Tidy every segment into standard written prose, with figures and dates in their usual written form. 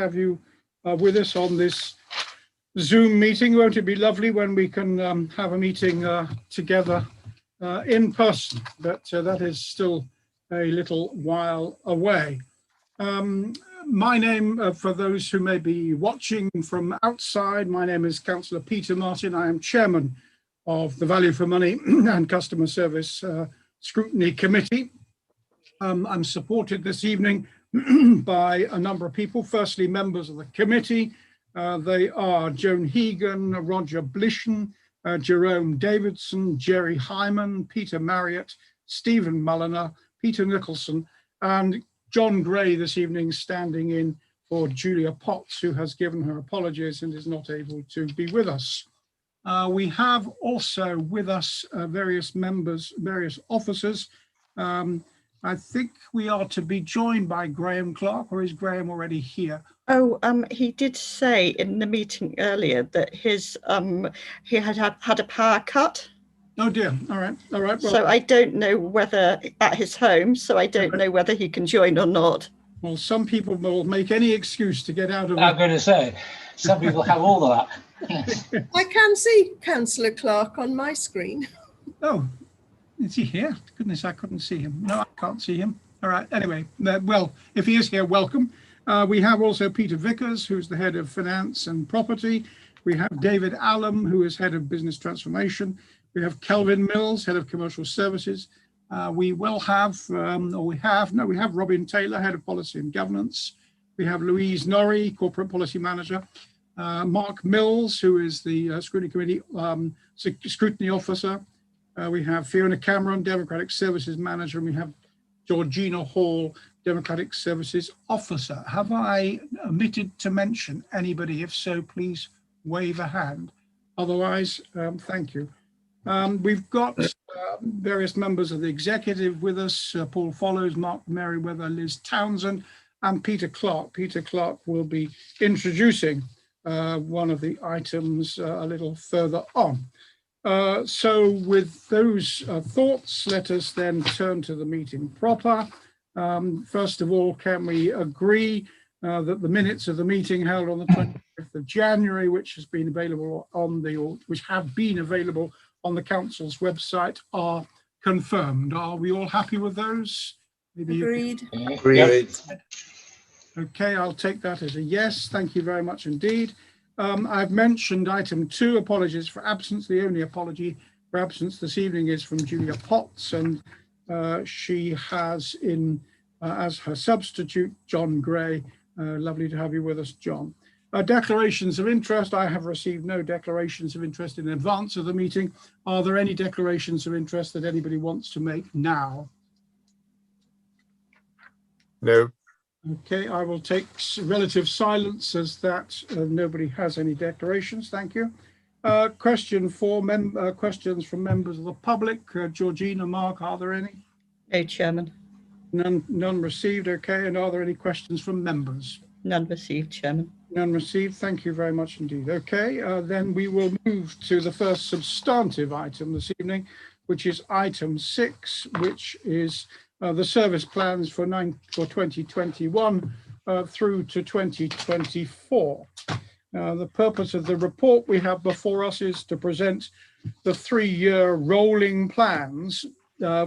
have you with us on this Zoom meeting. Won't it be lovely when we can have a meeting together in person? But that is still a little while away. My name, for those who may be watching from outside, my name is Councillor Peter Martin. I am Chairman of the Value for Money and Customer Service Scrutiny Committee. I'm supported this evening by a number of people. Firstly, members of the committee. They are Joan Hegan, Roger Blishen, Jerome Davidson, Jerry Hyman, Peter Marriott, Stephen Mulliner, Peter Nicholson, and John Gray this evening standing in for Julia Potts, who has given her apologies and is not able to be with us. We have also with us various members, various officers. I think we are to be joined by Graham Clark, or is Graham already here? Oh, he did say in the meeting earlier that his he had a power cut. Oh dear. All right. Well, so I don't know whether at his home. So I don't know whether he can join or not. Well, some people will make any excuse to get out of. I'm going to say, some people have all of that. Yes. I can see Councillor Clark on my screen. Oh, is he here? Goodness, I couldn't see him. No, I can't see him. All right. Anyway, well, if he is here, welcome. We have also Peter Vickers, who's the head of finance and property. We have David Allam, who is head of business transformation. We have Kelvin Mills, head of commercial services. We will have, we have Robin Taylor, head of policy and governance. We have Louise Norrie, corporate policy manager. Mark Mills, who is the Scrutiny Committee scrutiny officer. We have Fiona Cameron, democratic services manager, and we have Georgina Hall, democratic services officer. Have I omitted to mention anybody? If so, please wave a hand. Otherwise, thank you. We've got various members of the executive with us, Paul Follows, Mark Merriweather, Liz Townsend, and Peter Clark. Peter Clark will be introducing one of the items a little further on. So with those thoughts, let us then turn to the meeting proper. First of all, can we agree that the minutes of the meeting held on the 25th of January, which has been available on which have been available on the council's website, are confirmed? Are we all happy with those? Maybe Agreed. Agreed. Okay, I'll take that as a yes. Thank you very much indeed. I've mentioned item 2, apologies for absence. The only apology for absence this evening is from Julia Potts, and she has in as her substitute John Gray. Lovely to have you with us, John. Declarations of interest. I have received no declarations of interest in advance of the meeting. Are there any declarations of interest that anybody wants to make now? No. Okay, I will take relative silence as that nobody has any declarations. Thank you. Question for questions from members of the public. Georgina, Mark, are there any? No, Chairman. None received. Okay, and are there any questions from members? None received, Chairman. None received. Thank you very much indeed. Okay, then we will move to the first substantive item this evening, which is item 6, which is the service plans for 2021 through to 2024. The purpose of the report we have before us is to present the 3-year rolling plans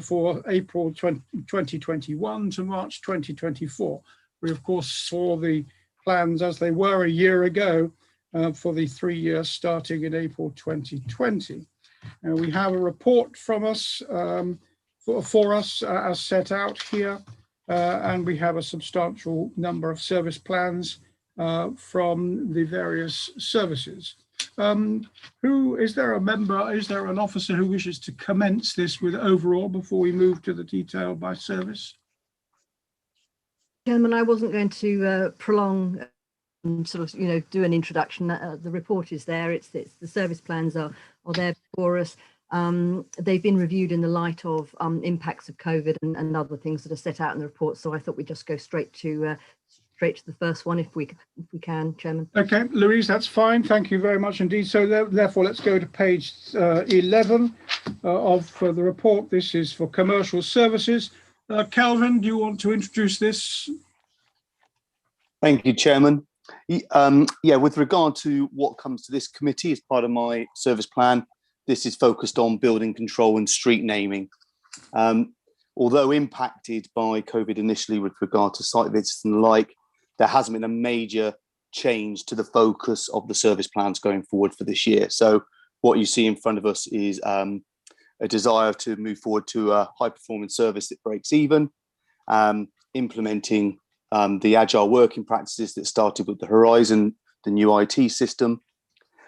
for April 2021 to March 2024. We of course saw the plans as they were a year ago for the 3 years starting in April 2020. We have a report from us for us as set out here, and we have a substantial number of service plans from the various services. Is there an officer who wishes to commence this with overall before we move to the detail by service? Chairman, I wasn't going to prolong do an introduction. The report is there. It's the service plans are there for us. They've been reviewed in the light of impacts of COVID and other things that are set out in the report. So I thought we'd just go straight to the first one if we can, Chairman. Okay, Louise, that's fine. Thank you very much indeed. So therefore, let's go to page 11 of the report. This is for commercial services. Kelvin, do you want to introduce this? Thank you, Chairman. Yeah, with regard to what comes to this committee as part of my service plan, this is focused on building control and street naming. Although impacted by COVID initially with regard to site visits and the like, there hasn't been a major change to the focus of the service plans going forward for this year. So what you see in front of us is a desire to move forward to a high performance service that breaks even, implementing the agile working practices that started with the Horizon, the new IT system,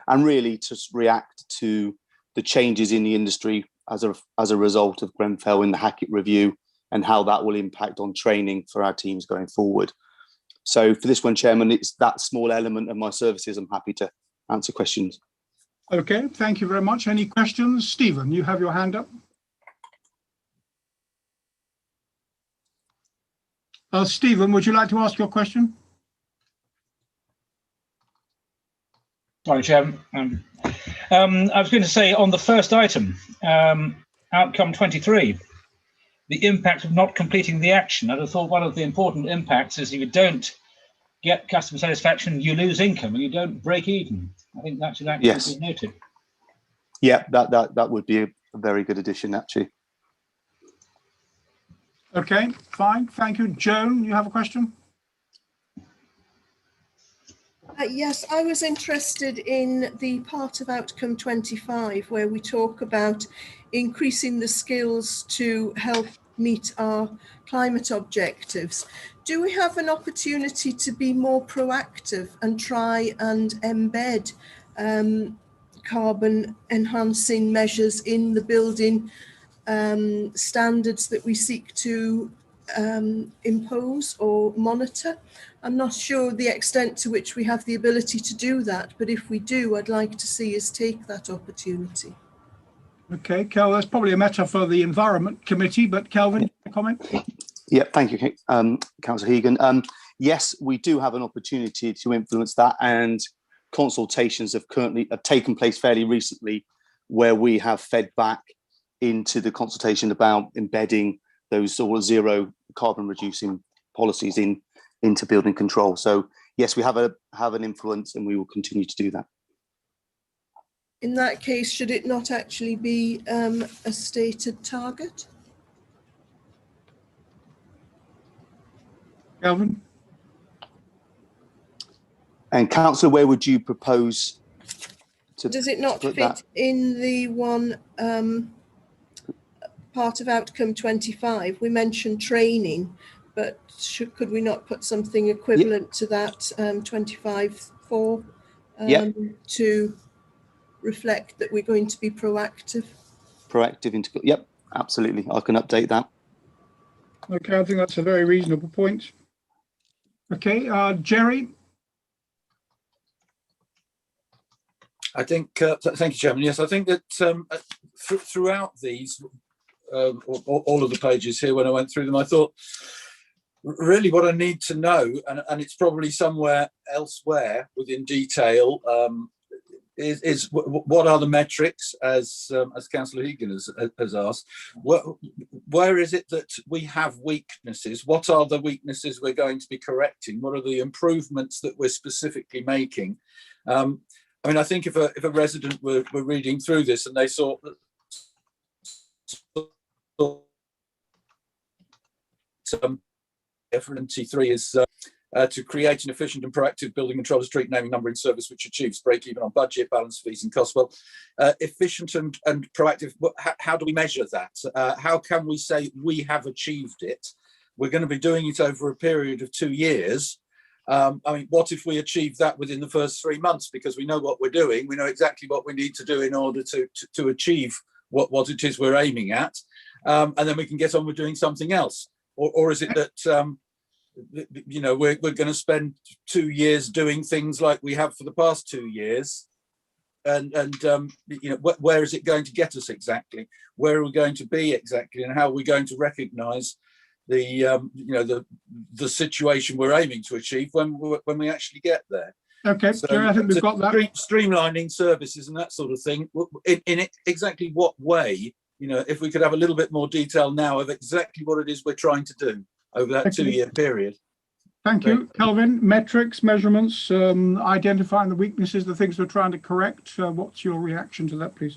and really to react to the changes in the industry as a result of Grenfell in the Hackett review and how that will impact on training for our teams going forward. So for this one, Chairman, it's that small element of my services. I'm happy to answer questions. Okay, thank you very much. Any questions? Stephen, you have your hand up. Stephen, would you like to ask your question? Sorry, Chairman. I was going to say on the first item, outcome 23, the impact of not completing the action. I'd have thought one of the important impacts is if you don't get customer satisfaction, you lose income and you don't break even. I think that should actually be noted. Yeah, that would be a very good addition, actually. Okay, fine. Thank you. Joan, you have a question? Yes, I was interested in the part of outcome 25 where we talk about increasing the skills to help meet our climate objectives. Do we have an opportunity to be more proactive and try and embed carbon enhancing measures in the building standards that we seek to impose or monitor? I'm not sure the extent to which we have the ability to do that, but if we do, I'd like to see us take that opportunity. Okay, Kel, that's probably a matter for the Environment Committee, but Kelvin, a comment? Yeah, thank you, Councillor Hegan. Yes, we do have an opportunity to influence that, and consultations have taken place fairly recently where we have fed back into the consultation about embedding those sort of zero carbon reducing policies into building control. So yes, we have an influence and we will continue to do that. In that case, should it not actually be a stated target? Kelvin? And Councillor, where would you propose to Does it not put fit that? in the one part of outcome 25? We mentioned training, but could we not put something equivalent to that 25.4 to reflect that we're going to be proactive? Yep, absolutely. I can update that. Okay, I think that's a very reasonable point. Okay, Jerry? I think, thank you, Chairman. Yes, I think that throughout these, all of the pages here, when I went through them, I thought really what I need to know, and it's probably somewhere elsewhere within detail, is what are the metrics, as Councillor Hegan has asked. Where is it that we have weaknesses? What are the weaknesses we're going to be correcting? What are the improvements that we're specifically making? I mean, I think if a resident were reading through this and they saw F23 is to create an efficient and proactive building control street naming numbering service which achieves break even on budget, balance fees and costs. Well, efficient and proactive, how do we measure that? How can we say we have achieved it? We're going to be doing it over a period of 2 years. I mean, what if we achieve that within the first 3 months? Because we know what we're doing, we know exactly what we need to do in order to achieve what it is we're aiming at, and then we can get on with doing something else. Or is it that you know, we're going to spend 2 years doing things like we have for the past 2 years, and you know, where is it going to get us exactly? Where are we going to be exactly, and how are we going to recognise the you know, the situation we're aiming to achieve when we actually get there? Okay, so Jerry, I think we've got that. Streamlining services and that sort of thing. In exactly what way? You know, if we could have a little bit more detail now of exactly what it is we're trying to do over that 2 year period. Thank you. Kelvin, metrics, measurements, identifying the weaknesses, the things we're trying to correct. What's your reaction to that, please?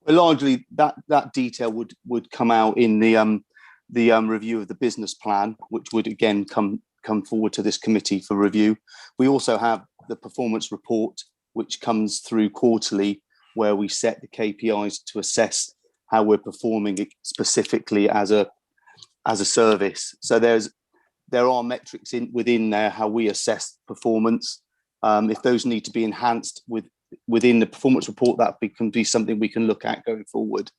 Well, largely that detail would come out in the review of the business plan, which would again come forward to this committee for review. We also have the performance report, which comes through quarterly, where we set the KPIs to assess how we're performing specifically as a service. So there are metrics within there how we assess performance. If those need to be enhanced within the performance report, that can be something we can look at going forward.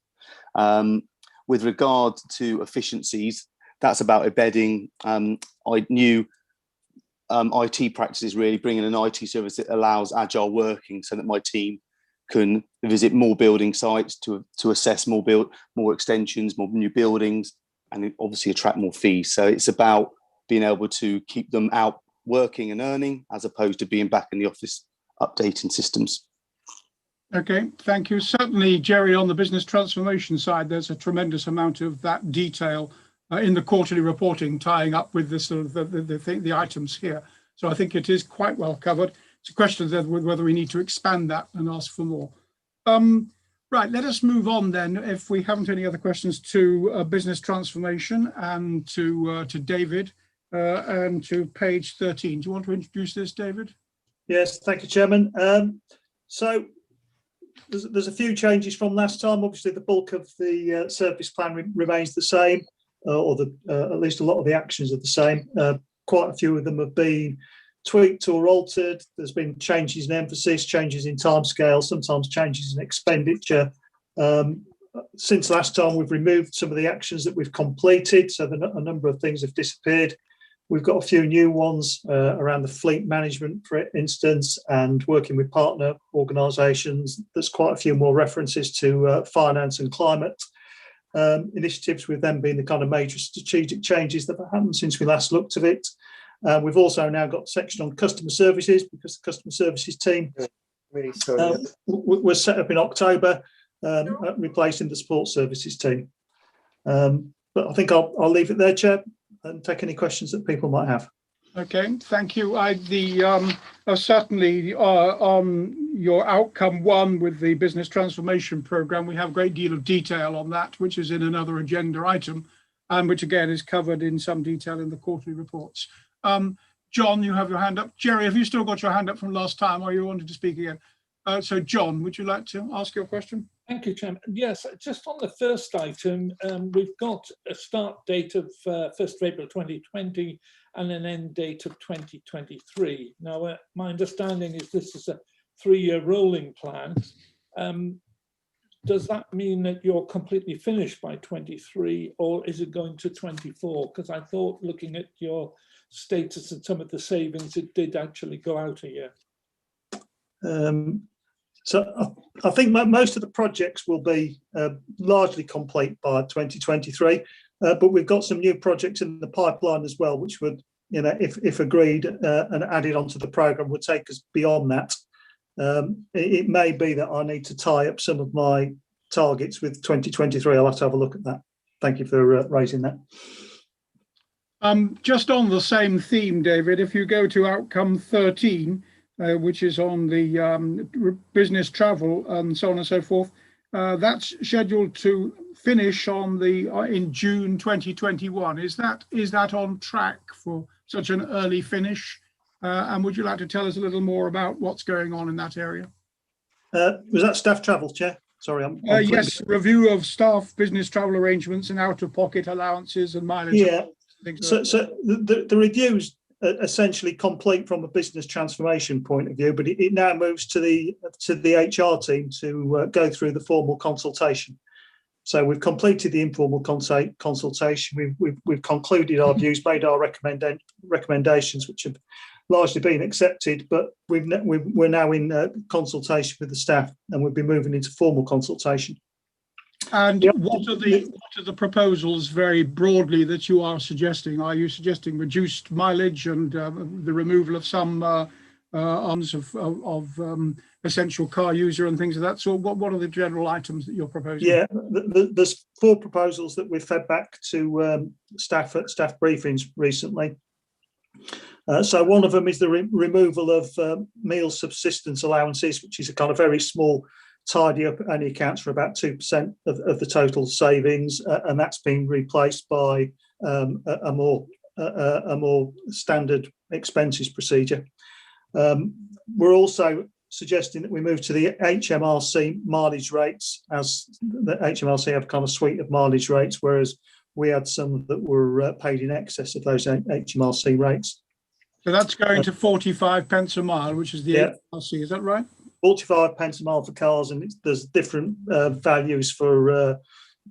With regard to efficiencies, that's about embedding new IT practices, really bringing an IT service that allows agile working, so that my team can visit more building sites to assess more extensions, more new buildings, and obviously attract more fees. So it's about being able to keep them out working and earning, as opposed to being back in the office updating systems. Okay, thank you. Certainly, Jerry, on the business transformation side, there's a tremendous amount of that detail in the quarterly reporting, tying up with the sort of the items here. So I think it is quite well covered. It's a question of whether we need to expand that and ask for more. Right, let us move on then, if we haven't any other questions, to business transformation and to David and to page 13. Do you want to introduce this, David? Yes, thank you, Chairman. So there's a few changes from last time. Obviously, the bulk of the service plan remains the same, or at least a lot of the actions are the same. Quite a few of them have been tweaked or altered. There's been changes in emphasis, changes in timescale, sometimes changes in expenditure. Since last time, we've removed some of the actions that we've completed, so a number of things have disappeared. We've got a few new ones around the fleet management, for instance, and working with partner organisations. There's quite a few more references to finance and climate initiatives, with them being the kind of major strategic changes that have happened since we last looked at it. We've also now got a section on customer services, because the customer services team was set up in October, replacing the support services team. But I think I'll leave it there, Chair, and take any questions that people might have. Okay, thank you. Certainly on your outcome one with the business transformation programme, we have a great deal of detail on that, which is in another agenda item, and which again is covered in some detail in the quarterly reports. John, you have your hand up. Jerry, have you still got your hand up from last time, or you wanted to speak again? So John, would you like to ask your question? Thank you, Chairman. Yes, just on the first item, we've got a start date of 1st of April 2020 and an end date of 2023. Now, my understanding is this is a 3-year rolling plan. Does that mean that you're completely finished by 23, or is it going to 24? Because I thought, looking at your status and some of the savings, it did actually go out a year. So I think most of the projects will be largely complete by 2023, but we've got some new projects in the pipeline as well, which would, if agreed and added onto the programme, would take us beyond that. It may be that I need to tie up some of my targets with 2023. I'll have to have a look at that. Thank you for raising that. Just on the same theme, David, if you go to outcome 13, which is on the business travel and so on and so forth, that's scheduled to finish on in June 2021. Is that on track for such an early finish? And would you like to tell us a little more about what's going on in that area? Was that staff travel, Chair? Sorry, yes, review of staff business travel arrangements and out-of-pocket allowances and mileage. Yeah. So the review's essentially complete from a business transformation point of view, but it now moves to the HR team to go through the formal consultation. So we've completed the informal consultation. We've concluded our views, made our recommendations, which have largely been accepted. But we're now in consultation with the staff, and we'll be moving into formal consultation. And what are the proposals, very broadly, that you are suggesting? Are you suggesting reduced mileage and the removal of some arms of essential car user and things of that sort? What are the general items that you're proposing? Yeah, there's 4 proposals that we've fed back to staff at staff briefings recently. So one of them is the removal of meal subsistence allowances, which is a kind of very small tidy up, only accounts for about 2% of the total savings, and that's been replaced by a more standard expenses procedure. We're also suggesting that we move to the Hmrc mileage rates, as the Hmrc have kind of suite of mileage rates, whereas we had some that were paid in excess of those Hmrc rates. So that's going to 45 pence a mile, which is the Hmrc, is that right? 45 pence a mile for cars, and there's different values for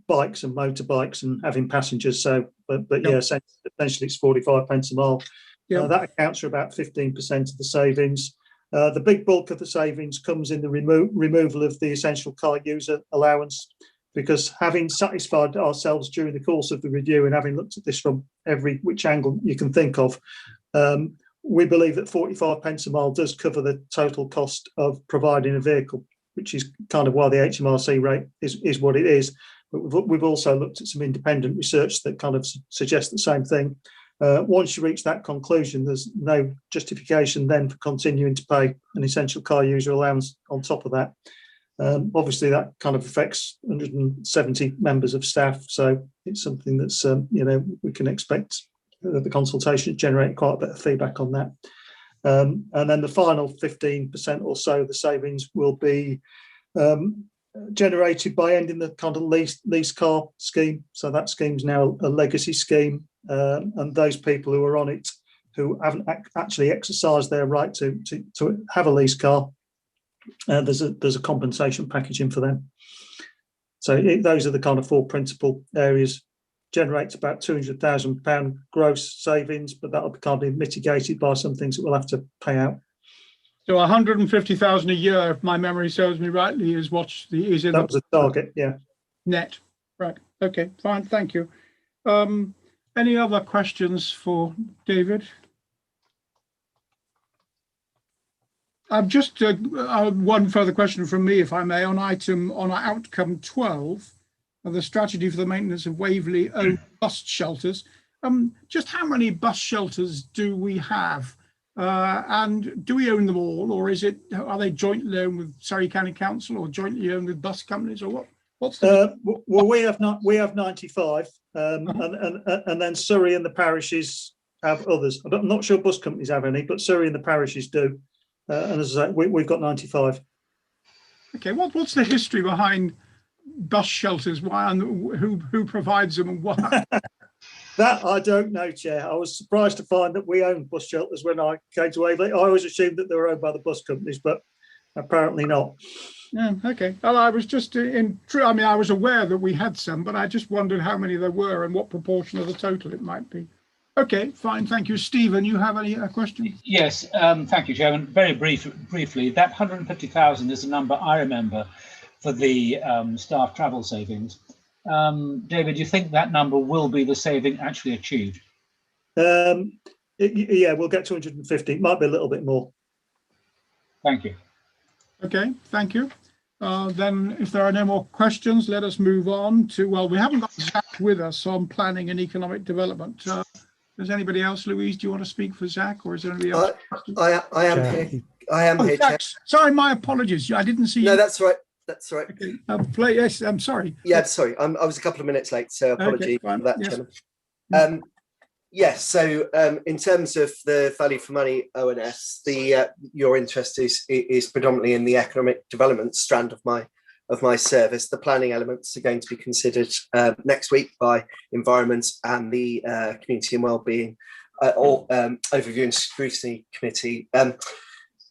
bikes and motorbikes and having passengers. So, but yeah, essentially it's 45 pence a mile. That accounts for about 15% of the savings. The big bulk of the savings comes in the removal of the essential car user allowance, because having satisfied ourselves during the course of the review and having looked at this from which angle you can think of, we believe that 45 pence a mile does cover the total cost of providing a vehicle, which is kind of why the Hmrc rate is what it is. But we've also looked at some independent research that kind of suggests the same thing. Once you reach that conclusion, there's no justification then for continuing to pay an essential car user allowance on top of that. Obviously, that kind of affects 170 members of staff, so it's something that's we can expect the consultation generate quite a bit of feedback on that. And then the final 15% or so of the savings will be generated by ending the kind of lease car scheme. So that scheme's now a legacy scheme, and those people who are on it who haven't actually exercised their right to have a lease car, there's a compensation package in for them. So those are the kind of four principal areas. Generates about £200,000 gross savings, but that'll be kind of mitigated by some things that we'll have to pay out. So 150,000 a year, if my memory serves me rightly, is what's is in that was a target, yeah. Net, right? Okay, fine, thank you. Any other questions for David? I've just one further question from me, if I may, on outcome 12. The strategy for the maintenance of Waverley owned bus shelters. Just how many bus shelters do we have? And do we own them all, or are they jointly owned with Surrey County Council or jointly owned with bus companies, or what? What's the well, we have 95, and then Surrey and the parishes have others. I'm not sure bus companies have any, but Surrey and the parishes do. And as I say, we've got 95. Okay, what's the history behind bus shelters? Why and who provides them and why? That I don't know, Chair. I was surprised to find that we own bus shelters when I came to Waverley. I always assumed that they were owned by the bus companies, but apparently not. Yeah, okay. Well, I was just I was aware that we had some, but I just wondered how many there were and what proportion of the total it might be. Okay, fine. Thank you. Stephen, you have any questions? Yes, thank you, Chairman. Very briefly, that 150,000 is a number I remember for the staff travel savings. David, do you think that number will be the saving actually achieved? Yeah, we'll get 250. It might be a little bit more. Thank you. Okay, thank you. Then if there are no more questions, let us move on to, well, we haven't got Zach with us on planning and economic development. Does anybody else, Louise, do you want to speak for Zach, or is there anybody else? I am here. I am here. Zach, sorry, my apologies. I didn't see you. No, that's right. That's right. Okay. Yes, I'm sorry. Yeah, sorry. I was a couple of minutes late, so apology for that, yes. Chairman. Yes, so in terms of the value for money O&S, your interest is predominantly in the economic development strand of my service. The planning elements are going to be considered next week by Environment and the Community and Wellbeing or Overview and Scrutiny Committee.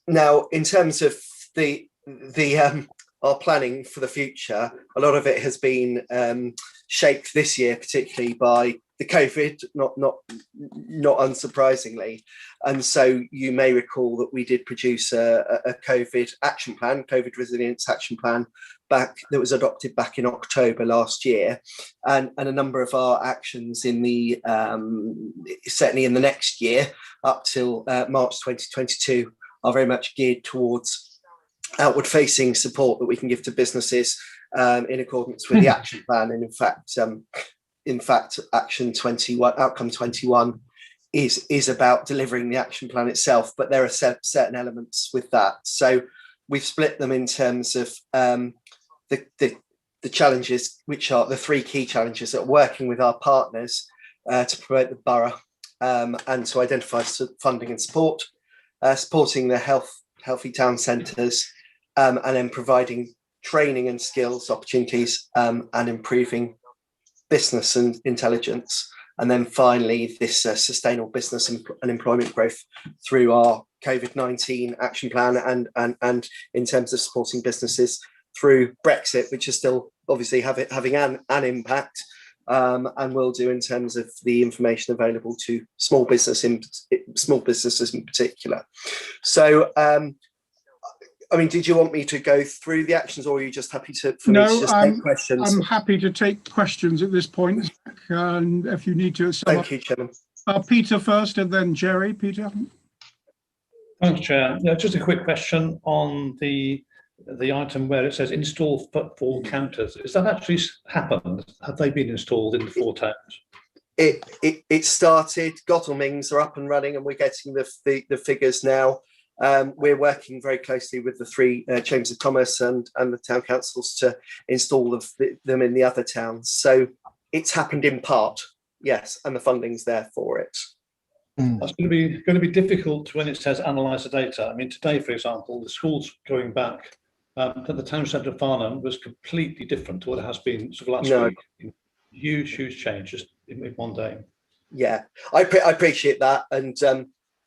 Now, in terms of our planning for the future, a lot of it has been shaped this year, particularly by the COVID, not unsurprisingly. And so you may recall that we did produce a COVID action plan, COVID resilience action plan, that was adopted back in October last year. And a number of our actions in the certainly in the next year up till March 2022 are very much geared towards outward facing support that we can give to businesses in accordance with the action plan. And in fact, Action 21, Outcome 21 is about delivering the action plan itself, but there are certain elements with that. So we've split them in terms of the challenges, which are the 3 key challenges that are working with our partners to promote the borough and to identify funding and support, supporting the healthy town centres, and then providing training and skills opportunities and improving business and intelligence. And then finally, this sustainable business and employment growth through our COVID-19 action plan and in terms of supporting businesses through Brexit, which is still obviously having an impact, and will do in terms of the information available to small businesses in particular. So, I mean, did you want me to go through the actions, or are you just happy for me to just take questions? I'm happy to take questions at this point, and if you need to. Thank you, Chairman. Peter first, and then Jerry. Peter. Thanks, Chair. Yeah, just a quick question on the item where it says install footfall counters. Has that actually happened? Have they been installed in the 4 towns? It started. Godalmings are up and running, and we're getting the figures now. We're working very closely with the 3 chambers of commerce and the town councils to install them in the other towns. So it's happened in part, yes, and the funding's there for it. That's going to be difficult when it says analyse the data. I mean, today, for example, the schools going back to the town centre of Farnham was completely different to what it has been sort of last week. Huge change just in one day. Yeah, I appreciate that, and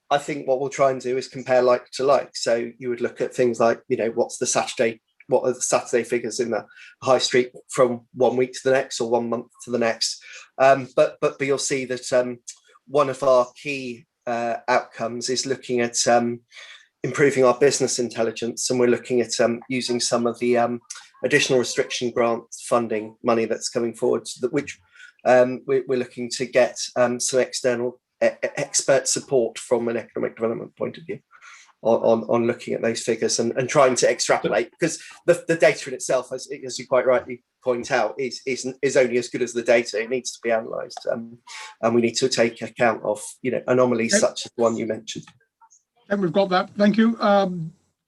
I think what we'll try and do is compare like to like. So you would look at things like, you know, what are the Saturday figures in the high street from 1 week to the next or 1 month to the next. But you'll see that one of our key outcomes is looking at improving our business intelligence, and we're looking at using some of the additional restriction grant funding money that's coming forward, which we're looking to get some external expert support from an economic development point of view on looking at those figures and trying to extrapolate, because the data in itself, as you quite rightly point out, is only as good as the data. It needs to be analysed, and we need to take account of, you know, anomalies such as the one you mentioned. And we've got that. Thank you,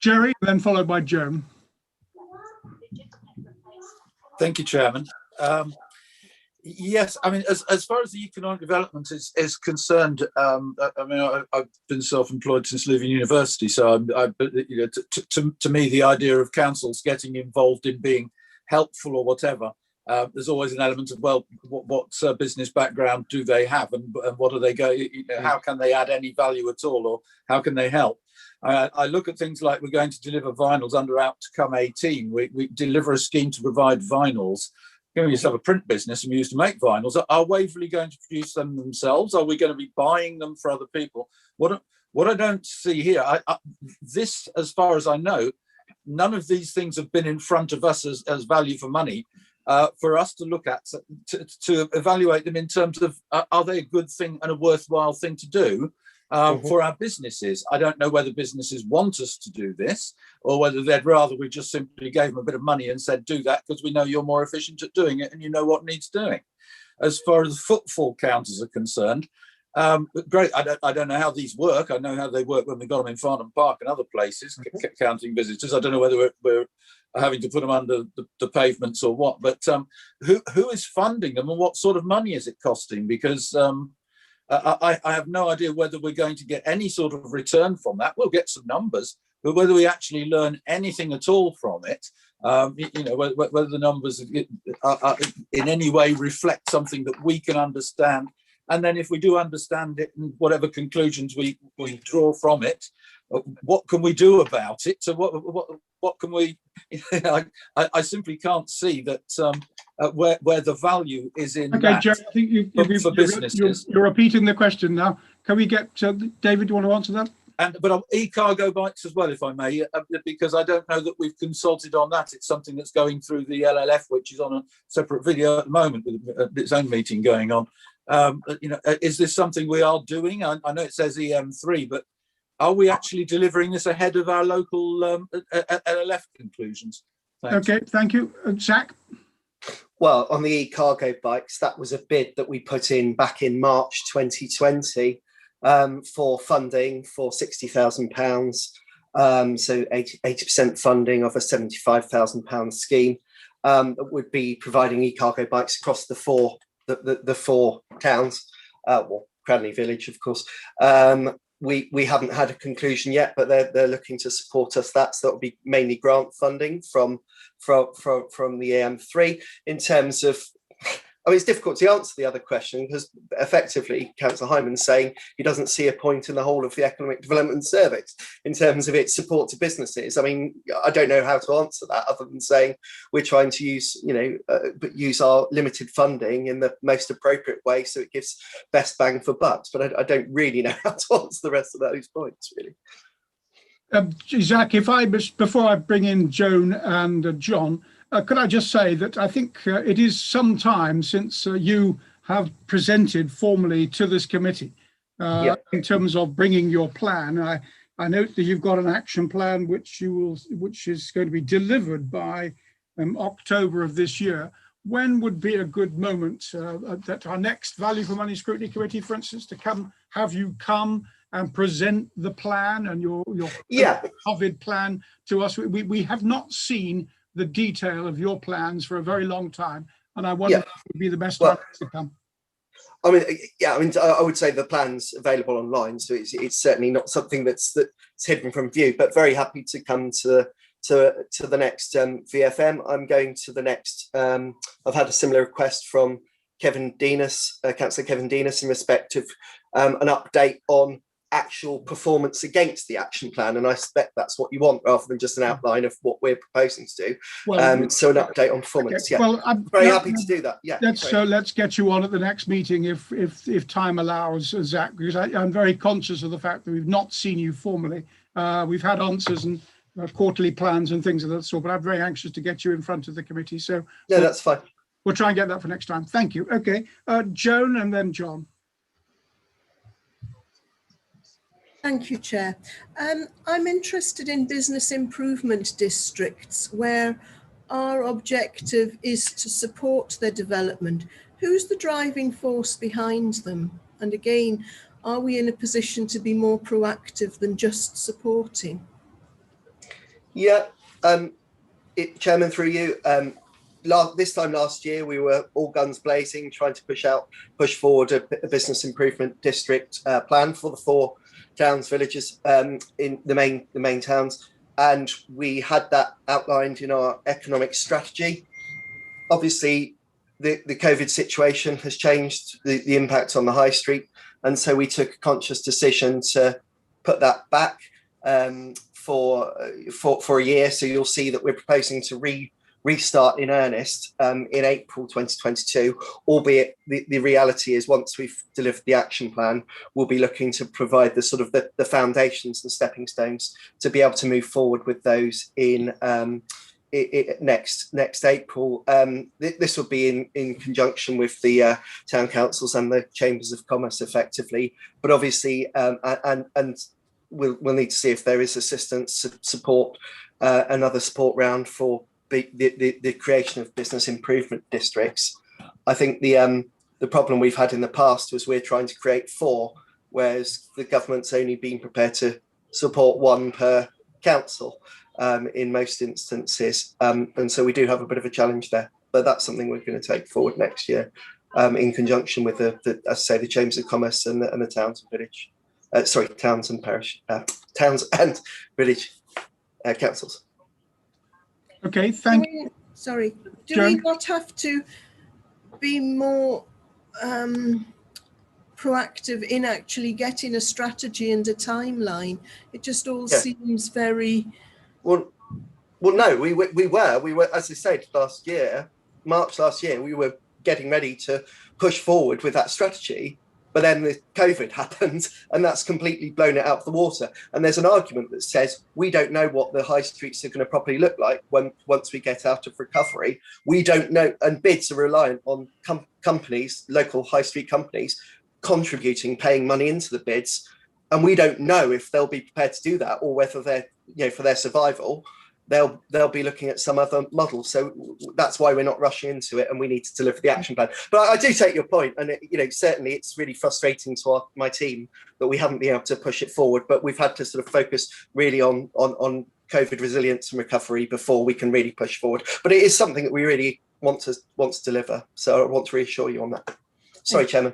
Jerry, then followed by Joan. Thank you, Chairman. Yes, I mean, as far as the economic development is concerned, I mean, I've been self-employed since leaving university, so you know, to me, the idea of councils getting involved in being helpful or whatever, there's always an element of, well, what business background do they have, and what are they going? You know, how can they add any value at all, or how can they help? I look at things like we're going to deliver vinyls under Outcome 18. We deliver a scheme to provide vinyls. We used to have a print business and we used to make vinyls. Are Waverley going to produce them themselves? Are we going to be buying them for other people? What I don't see here, this, as far as I know, none of these things have been in front of us as value for money for us to look at, to evaluate them in terms of are they a good thing and a worthwhile thing to do for our businesses. I don't know whether businesses want us to do this, or whether they'd rather we just simply gave them a bit of money and said, do that because we know you're more efficient at doing it and you know what needs doing. As far as footfall counters are concerned, great. I don't know how these work. I know how they work when we got them in Farnham Park and other places, counting visitors. I don't know whether we're having to put them under the pavements or what, but who is funding them and what sort of money is it costing? Because I have no idea whether we're going to get any sort of return from that. We'll get some numbers, but whether we actually learn anything at all from it, you know, whether the numbers in any way reflect something that we can understand. And then if we do understand it and whatever conclusions we draw from it, what can we do about it? So what can we, I simply can't see that where the value is in that. Jerry, I think for businesses. You're repeating the question now. Can we get, David, do you want to answer that? But e-cargo bikes as well, if I may, because I don't know that we've consulted on that. It's something that's going through the LLF, which is on a separate video at the moment with its own meeting going on. You know, is this something we are doing? I know it says EM3, but are we actually delivering this ahead of our local LLF conclusions? Thanks. Okay, thank you. Zach? Well, on the e-cargo bikes, that was a bid that we put in back in March 2020. for funding for £60,000. So 80% funding of a £75,000 scheme would be providing e-cargo bikes across the four towns, well, Cranley Village, of course. We haven't had a conclusion yet, but they're looking to support us. So that will be mainly grant funding from the AM3. In terms of, I mean, it's difficult to answer the other question because effectively Councillor Hyman's saying he doesn't see a point in the whole of the Economic Development Service in terms of its support to businesses. I mean, I don't know how to answer that other than saying we're trying to use, use our limited funding in the most appropriate way so it gives best bang for bucks. But I don't really know how to answer the rest of those points, really. Zach, before I bring in Joan and John, could I just say that I think it is some time since you have presented formally to this committee in terms of bringing your plan. I note that you've got an action plan which is going to be delivered by October of this year. When would be a good moment that our next Value for Money Scrutiny Committee, for instance, to have you come and present the plan and your COVID plan to us? We have not seen the detail of your plans for a very long time, and I wonder if it would be the best time to come. I mean, I would say the plan's available online, so it's certainly not something that's hidden from view. But very happy to come to the next VFM. I'm going to the next. I've had a similar request from Councillor Kevin Denis, in respect of an update on actual performance against the action plan, and I suspect that's what you want rather than just an outline of what we're proposing to do. So an update on performance. Okay. Well, I'm very happy to do that. Let's get you on at the next meeting if time allows, Zach, because I'm very conscious of the fact that we've not seen you formally. We've had answers and quarterly plans and things of that sort, but I'm very anxious to get you in front of the committee. So that's fine. We'll try and get that for next time. Thank you. Okay, Joan and then John. Thank you, Chair. I'm interested in business improvement districts where our objective is to support their development. Who's the driving force behind them? And again, are we in a position to be more proactive than just supporting? Chairman, through you, this time last year we were all guns blazing trying to push forward a business improvement district plan for the 4 towns, villages in the main towns, and we had that outlined in our economic strategy. Obviously the COVID situation has changed the impact on the high street, and so we took a conscious decision to put that back for a year. So you'll see that we're proposing to restart in earnest in April 2022, albeit the reality is once we've delivered the action plan, we'll be looking to provide the sort of the foundations and stepping stones to be able to move forward with those in next April. This will be in conjunction with the town councils and the chambers of commerce effectively, but obviously and we'll need to see if there is assistance support, another support round for the creation of business improvement districts. I think the problem we've had in the past was we're trying to create 4, whereas the government's only been prepared to support 1 per council in most instances, and so we do have a bit of a challenge there. But that's something we're going to take forward next year in conjunction with the as I say, the chambers of commerce and the towns and village, towns and parish, towns and village councils. Okay, thank you. Do we not have to be more proactive in actually getting a strategy and a timeline? It just all seems very... Well, no, we were, as I said, March last year, we were getting ready to push forward with that strategy. But then the COVID happened and that's completely blown it out of the water. And there's an argument that says we don't know what the high streets are going to properly look like once we get out of recovery. We don't know, and bids are reliant on companies, local high street companies, contributing, paying money into the bids. And we don't know if they'll be prepared to do that or whether they're, for their survival, they'll be looking at some other model. So that's why we're not rushing into it, and we need to deliver the action plan. But I do take your point, and certainly it's really frustrating to my team that we haven't been able to push it forward. But we've had to sort of focus really on COVID resilience and recovery before we can really push forward. But it is something that we really want to deliver. So I want to reassure you on that. Sorry, Chairman.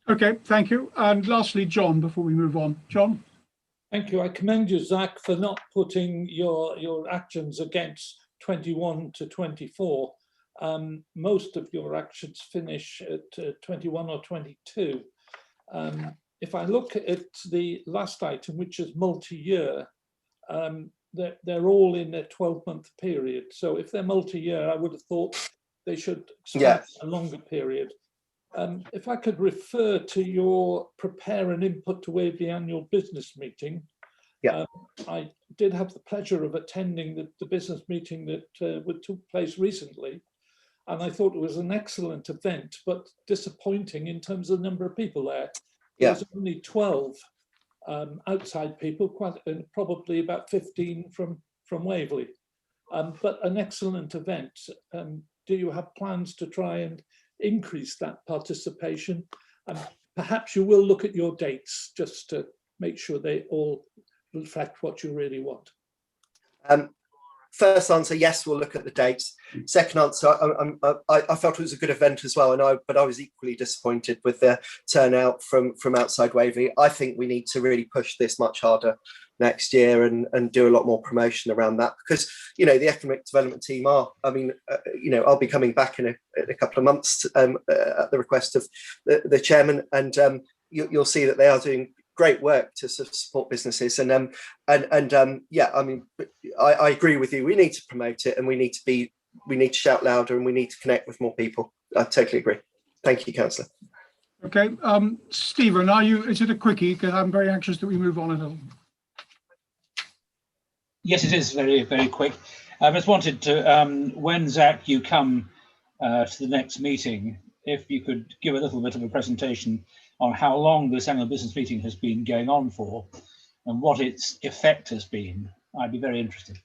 Okay, thank you. And lastly, John, before we move on. John. Thank you. I commend you, Zach, for not putting your actions against 21 to 24. Most of your actions finish at 21 or 22. If I look at the last item, which is multi-year, they're all in a 12-month period. So if they're multi-year, I would have thought they should expand a longer period. If I could refer to your prepare and input to waive the annual business meeting. I did have the pleasure of attending the business meeting that took place recently, and I thought it was an excellent event, but disappointing in terms of the number of people there. There was only 12 outside people, probably about 15 from Waverley, but an excellent event. Do you have plans to try and increase that participation? And perhaps you will look at your dates just to make sure they all reflect what you really want. First answer, yes, we'll look at the dates. Second answer, I felt it was a good event as well, but I was equally disappointed with the turnout from outside Waverley. I think we need to really push this much harder next year and do a lot more promotion around that, because the economic development team I'll be coming back in a couple of months at the request of the chairman, and you'll see that they are doing great work to support businesses, I agree with you. We need to promote it, and we need to shout louder, and we need to connect with more people. I totally agree. Thank you, Councillor. Okay, Stephen, is it a quickie? Because I'm very anxious that we move on a little. Yes, it is very, very quick. I just wanted to, when Zach, you come to the next meeting, if you could give a little bit of a presentation on how long this annual business meeting has been going on for and what its effect has been. I'd be very interested.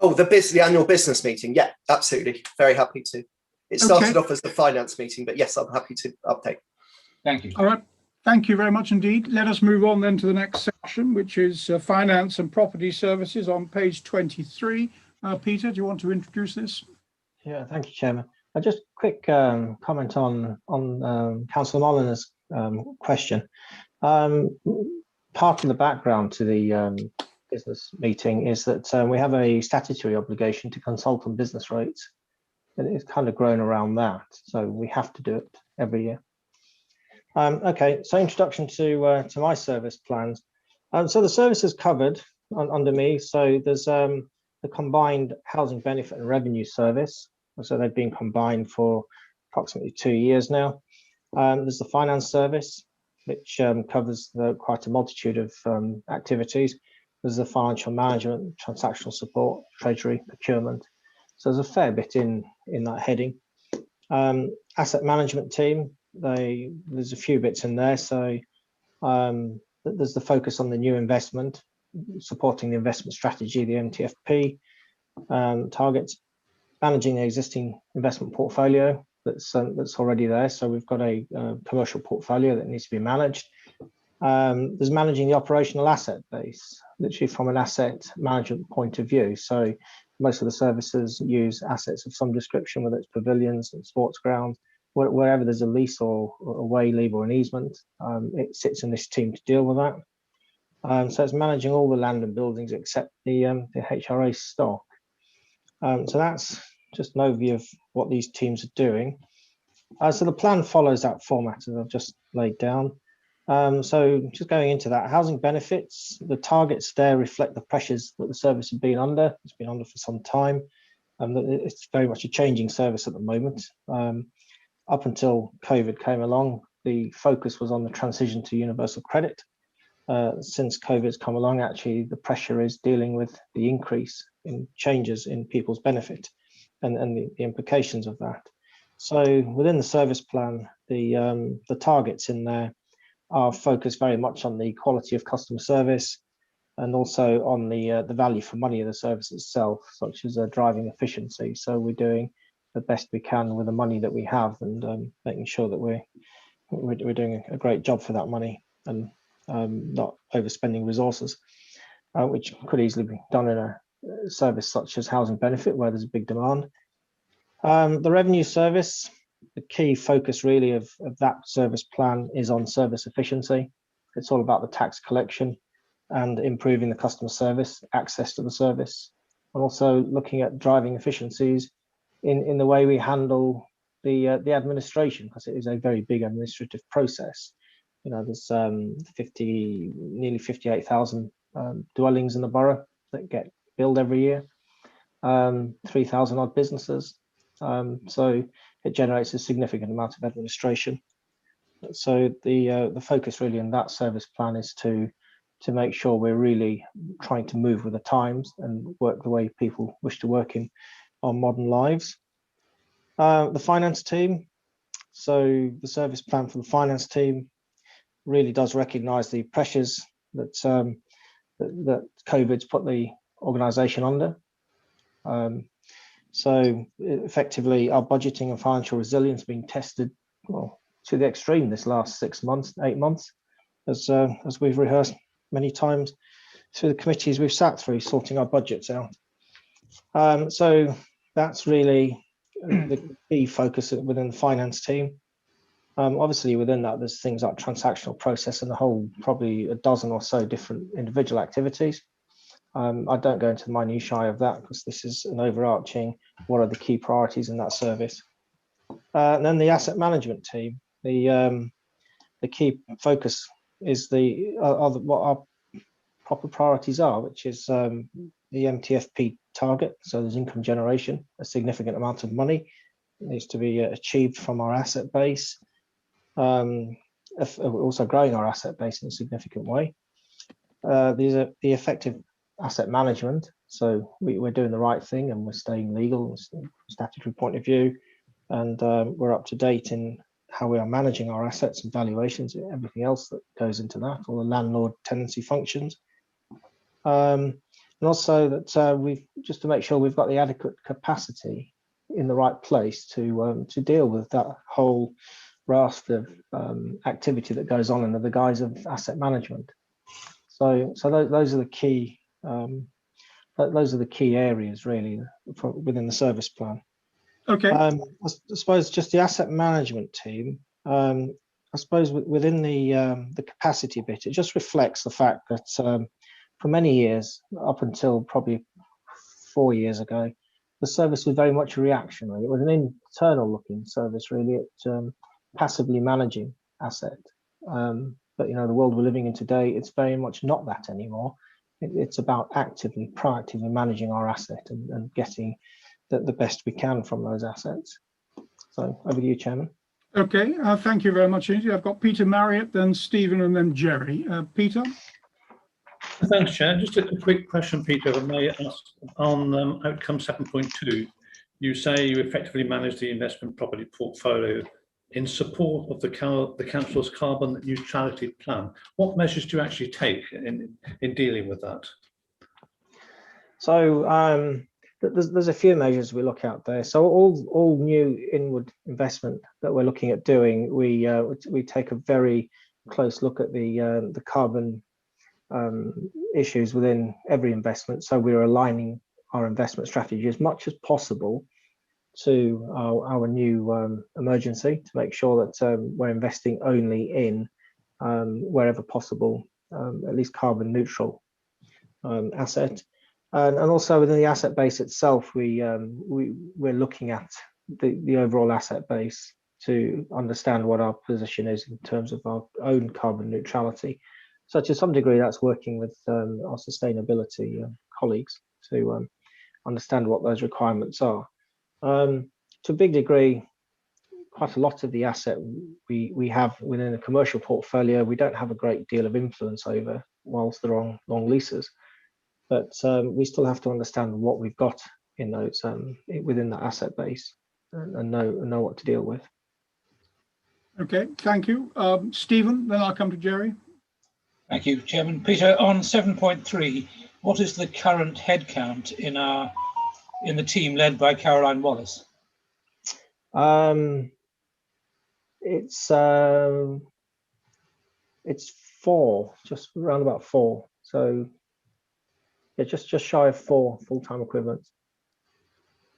Oh, the annual business meeting. Yeah, absolutely. Very happy to. It started off as the finance meeting, but yes, I'm happy to update. Thank you. All right. Thank you very much indeed. Let us move on then to the next section, which is finance and property services on page 23. Peter, do you want to introduce this? Yeah, thank you, Chairman. Just a quick comment on Councillor Molyneux's question. Part of the background to the business meeting is that we have a statutory obligation to consult on business rates, and it's kind of grown around that, so we have to do it every year. Okay, so introduction to my service plans. So the services covered under me. So there's the combined housing benefit and revenue service. So they've been combined for approximately 2 years now. There's the finance service, which covers quite a multitude of activities. There's the financial management, transactional support, treasury, procurement. So there's a fair bit in that heading. Asset management team, there's a few bits in there. So there's the focus on the new investment, supporting the investment strategy, the MTFP targets, managing the existing investment portfolio that's already there. So we've got a commercial portfolio that needs to be managed. There's managing the operational asset base, literally from an asset management point of view. So most of the services use assets of some description, whether it's pavilions and sports grounds, wherever there's a lease or a way, leave or an easement, it sits in this team to deal with that. So it's managing all the land and buildings except the Hmrc stock. So that's just an overview of what these teams are doing. So the plan follows that format as I've just laid down. So just going into that, housing benefits, the targets there reflect the pressures that the service has been under. It's been under for some time. It's very much a changing service at the moment. Up until COVID came along, the focus was on the transition to universal credit. Since COVID's come along, actually, the pressure is dealing with the increase in changes in people's benefit and the implications of that. So within the service plan, the targets in there are focused very much on the quality of customer service, and also on the value for money of the service itself, such as driving efficiency. So we're doing the best we can with the money that we have, and making sure that we're doing a great job for that money, and not overspending resources, which could easily be done in a service such as housing benefit, where there's a big demand. The revenue service, the key focus really of that service plan is on service efficiency. It's all about the tax collection and improving the customer service, access to the service, and also looking at driving efficiencies in the way we handle the administration, because it is a very big administrative process. You know, there's nearly 58,000 dwellings in the borough that get billed every year, 3,000 odd businesses. So it generates a significant amount of administration. So the focus really in that service plan is to make sure we're really trying to move with the times and work the way people wish to work in our modern lives. The finance team. So the service plan for the finance team really does recognise the pressures that that COVID's put the organisation under. So effectively, our budgeting and financial resilience being tested, well, to the extreme this last 6 months, 8 months, as we've rehearsed many times through the committees we've sat through, sorting our budgets out. So that's really the key focus within the finance team. Obviously, within that, there's things like transactional process and the whole, probably a dozen or so different individual activities. I don't go into the minutiae of that because this is an overarching, what are the key priorities in that service. And then the asset management team, the key focus is what our proper priorities are, which is the MTFP target. So there's income generation, a significant amount of money needs to be achieved from our asset base. Also growing our asset base in a significant way. These are the effective asset management. So we're doing the right thing and we're staying legal from a statutory point of view, and we're up to date in how we are managing our assets and valuations, everything else that goes into that, all the landlord tenancy functions. And also that we've just to make sure we've got the adequate capacity in the right place to deal with that whole raft of activity that goes on under the guise of asset management. So those are the key areas really within the service plan. Okay. I suppose just the asset management team. I suppose within the capacity bit, it just reflects the fact that for many years, up until probably 4 years ago, the service was very much reactionary. It was an internal-looking service, really, at passively managing asset. But you know, the world we're living in today, it's very much not that anymore. It's about actively, proactively managing our asset and getting the best we can from those assets. So over to you, Chairman. Okay, thank you very much indeed. I've got Peter Marriott, then Stephen, and then Jerry. Peter? Thanks, Chair. Just a quick question, Peter, if I may ask, on outcome 7.2. You say you effectively manage the investment property portfolio in support of the Council's carbon neutrality plan. What measures do you actually take in dealing with that? So there's a few measures we look at there. So all new inward investment that we're looking at doing, we take a very close look at the carbon issues within every investment. So we're aligning our investment strategy as much as possible to our new emergency to make sure that we're investing only in wherever possible, at least carbon neutral asset. And also within the asset base itself, we're looking at the overall asset base to understand what our position is in terms of our own carbon neutrality. So to some degree, that's working with our sustainability colleagues to understand what those requirements are. To a big degree, quite a lot of the asset we have within a commercial portfolio, we don't have a great deal of influence over whilst they're on long leases. But we still have to understand what we've got in those within that asset base and know what to deal with. Okay, thank you. Stephen, then I'll come to Jerry. Thank you, Chairman. Peter, on 7.3, what is the current headcount in the team led by Caroline Wallace? It's 4, just around about 4. So yeah, just shy of 4 full-time equivalents.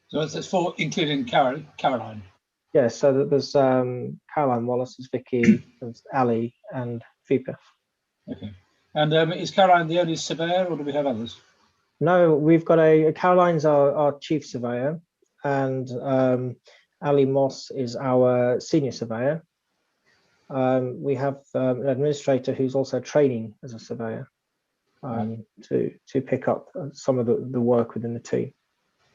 So it's 4, including Caroline. Yeah, so there's Caroline Wallace, there's Vicky, there's Ali, and Fipa. Okay. And is Caroline the only surveyor, or do we have others? No, we've got Caroline's our chief surveyor, and Ali Moss is our senior surveyor. We have an administrator who's also training as a surveyor to pick up some of the work within the team.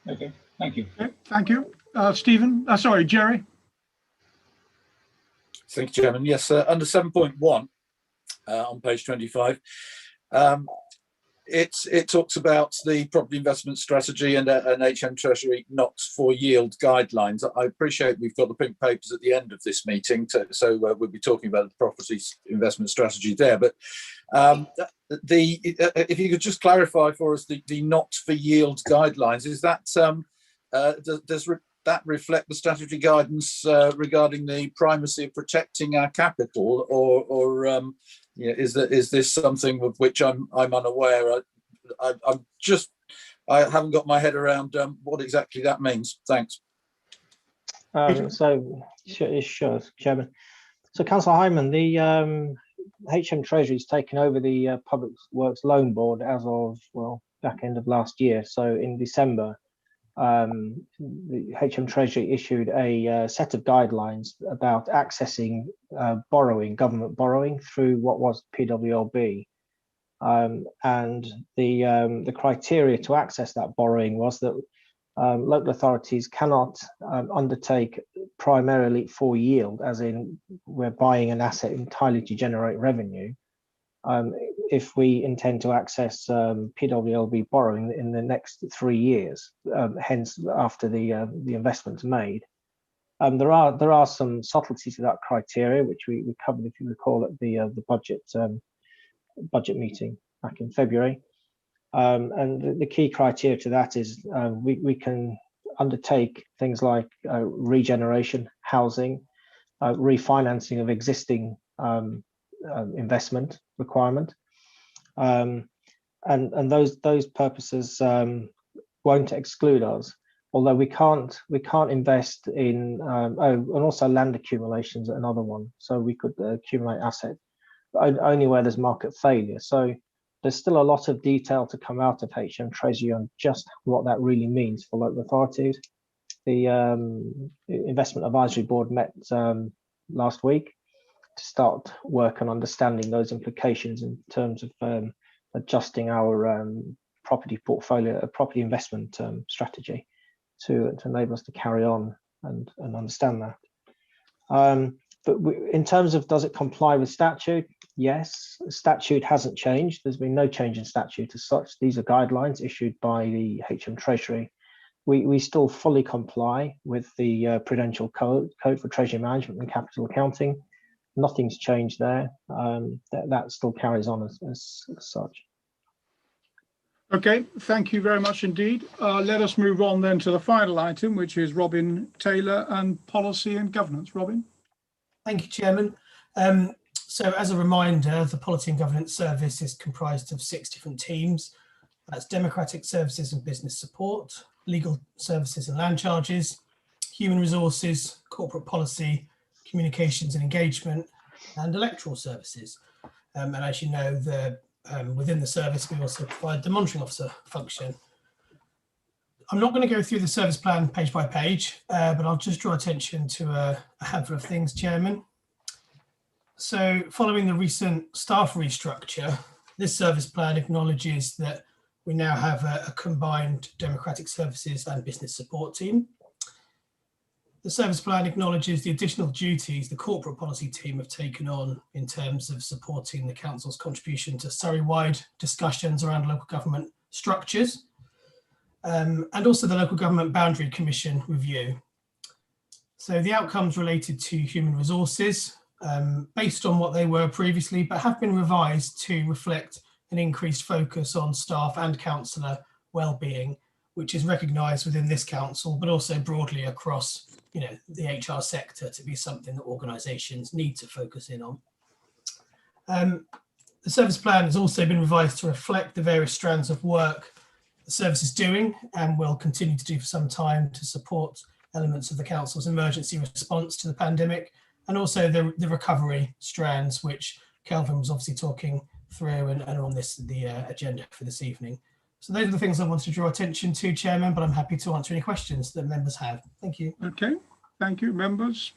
Okay, thank you. Okay, thank you. Stephen, sorry, Jerry. Thank you, Chairman. Yes, under 7.1 on page 25, it talks about the property investment strategy and HM Treasury not for yield guidelines. I appreciate we've got the pink papers at the end of this meeting, so we'll be talking about the property investment strategy there. But if you could just clarify for us the not for yield guidelines, is that does that reflect the statutory guidance regarding the primacy of protecting our capital, or yeah, is this something of which I'm unaware? I haven't got my head around what exactly that means. Thanks. So sure, Chairman. So Councillor Hyman, the HM Treasury has taken over the Public Works Loan Board as of back end of last year. So in December, the HM Treasury issued a set of guidelines about accessing government borrowing through what was PWLB, and the criteria to access that borrowing was that local authorities cannot undertake primarily for yield, as in we're buying an asset entirely to generate revenue. If we intend to access PWLB borrowing in the next 3 years, hence after the investment's made. There are some subtleties to that criteria, which we covered, if you recall, at the budget meeting back in February. And the key criteria to that is we can undertake things like regeneration, housing, refinancing of existing investment requirement, and those purposes won't exclude us. Although we can't invest in and also land accumulations are another one. So we could accumulate assets, but only where there's market failure. So there's still a lot of detail to come out of HM Treasury on just what that really means for local authorities. The Investment Advisory Board met last week to start work on understanding those implications in terms of adjusting our property portfolio, property investment strategy to enable us to carry on and understand that. But in terms of does it comply with statute? Yes, the statute hasn't changed. There's been no change in statute as such. These are guidelines issued by the HM Treasury. We still fully comply with the Prudential Code for Treasury Management and Capital Accounting. Nothing's changed there. That still carries on as such. Okay, thank you very much indeed. Let us move on then to the final item, which is Robin Taylor and Policy and Governance. Robin. Thank you, Chairman. So as a reminder, the Policy and Governance Service is comprised of 6 different teams. That's Democratic Services and Business Support, Legal Services and Land Charges, Human Resources, Corporate Policy, Communications and Engagement, and Electoral Services. And as you know, within the service, we also provide the monitoring officer function. I'm not going to go through the service plan page by page, but I'll just draw attention to a handful of things, Chairman. So following the recent staff restructure, this service plan acknowledges that we now have a combined Democratic Services and Business Support team. The service plan acknowledges the additional duties the corporate policy team have taken on in terms of supporting the council's contribution to Surrey-wide discussions around local government structures, and also the Local Government Boundary Commission review. So the outcomes related to human resources based on what they were previously, but have been revised to reflect an increased focus on staff and councillor wellbeing, which is recognised within this council, but also broadly across, the HR sector to be something that organisations need to focus in on. The service plan has also been revised to reflect the various strands of work the service is doing and will continue to do for some time to support elements of the council's emergency response to the pandemic, and also the recovery strands, which Kelvin was obviously talking through and are on the agenda for this evening. So those are the things I wanted to draw attention to, Chairman, but I'm happy to answer any questions that members have. Thank you. Okay, thank you, members.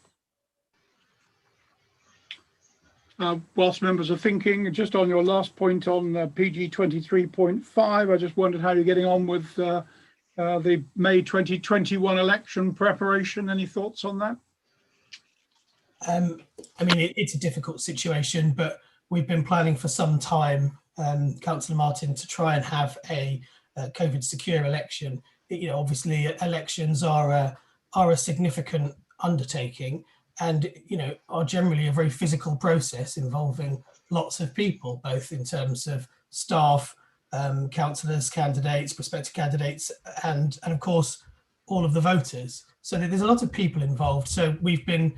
Whilst members are thinking, just on your last point on PG 23.5, I just wondered how you're getting on with the May 2021 election preparation. Any thoughts on that? I mean, it's a difficult situation, but we've been planning for some time, Councillor Martin, to try and have a COVID secure election. Obviously elections are a significant undertaking, and are generally a very physical process involving lots of people, both in terms of staff, councillors, candidates, prospective candidates, and of course all of the voters. So there's a lot of people involved. So we've been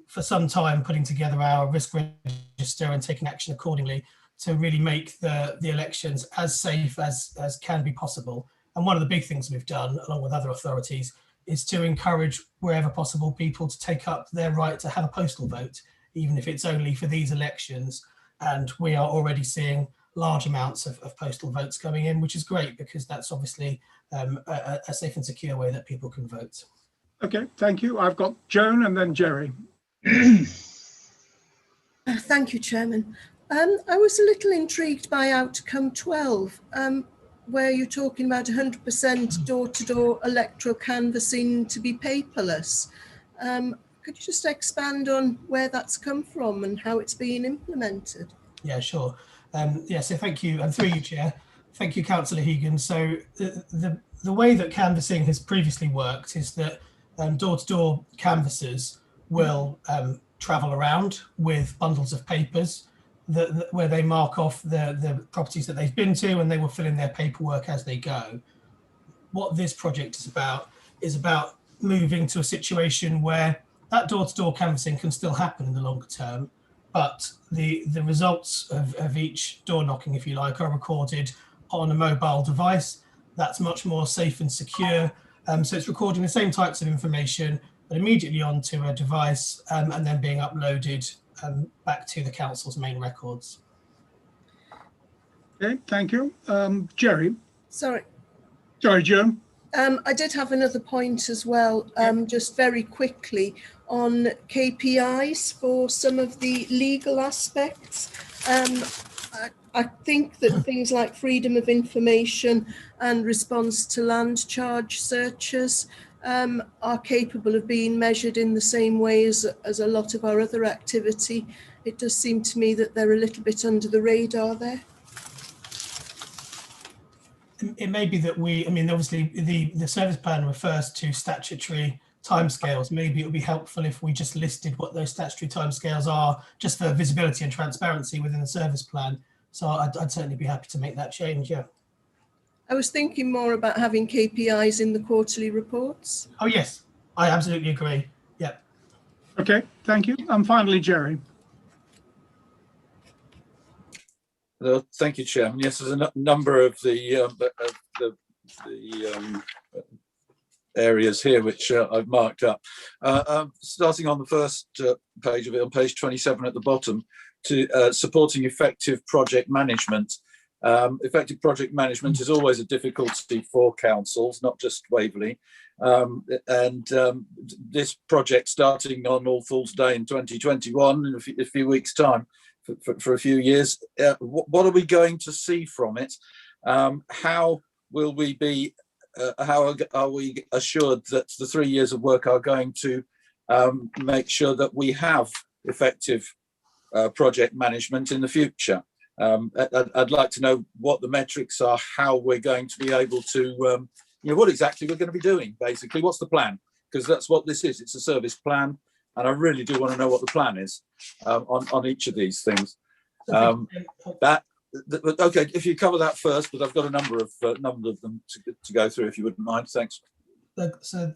for some time putting together our risk register and taking action accordingly to really make the elections as safe as can be possible. And one of the big things we've done, along with other authorities, is to encourage wherever possible people to take up their right to have a postal vote, even if it's only for these elections. And we are already seeing large amounts of postal votes coming in, which is great because that's obviously a safe and secure way that people can vote. Okay, thank you. I've got Joan and then Jerry. Thank you, Chairman. I was a little intrigued by outcome 12, where you're talking about 100% door-to-door electoral canvassing to be paperless. Could you just expand on where that's come from and how it's being implemented? Yeah, sure. So thank you, and through you, Chair. Thank you, Councillor Hegan. So the way that canvassing has previously worked is that door-to-door canvassers will travel around with bundles of papers where they mark off the properties that they've been to, and they will fill in their paperwork as they go. What this project is about moving to a situation where that door-to-door canvassing can still happen in the longer term, but the results of each door knocking, if you like, are recorded on a mobile device. That's much more safe and secure. So it's recording the same types of information, but immediately onto a device and then being uploaded back to the council's main records. Okay, thank you. Jerry. Sorry, Joan. I did have another point as well, just very quickly on KPIs for some of the legal aspects. I think that things like freedom of information and response to land charge searches are capable of being measured in the same way as a lot of our other activity. It does seem to me that they're a little bit under the radar there. It may be that obviously the service plan refers to statutory timescales. Maybe it would be helpful if we just listed what those statutory timescales are, just for visibility and transparency within the service plan. So I'd certainly be happy to make that change, yeah. I was thinking more about having KPIs in the quarterly reports. Oh, yes, I absolutely agree. Yeah. Okay, thank you. And finally, Jerry. Thank you, Chairman. Yes, there's a number of the areas here which I've marked up. Starting on the first page of it, on page 27 at the bottom, to supporting effective project management. Effective project management is always a difficulty for councils, not just Waverley. This project starting on All Fool's Day in 2021, in a few weeks' time, for a few years, what are we going to see from it? How will we be? How are we assured that the 3 years of work are going to make sure that we have effective project management in the future? I'd like to know what the metrics are, how we're going to be able to, what exactly we're going to be doing, basically. What's the plan? Because that's what this is. It's a service plan. and I really do want to know what the plan is on each of these things. Okay, if you cover that first, but I've got a number of them to go through, if you wouldn't mind. Thanks. So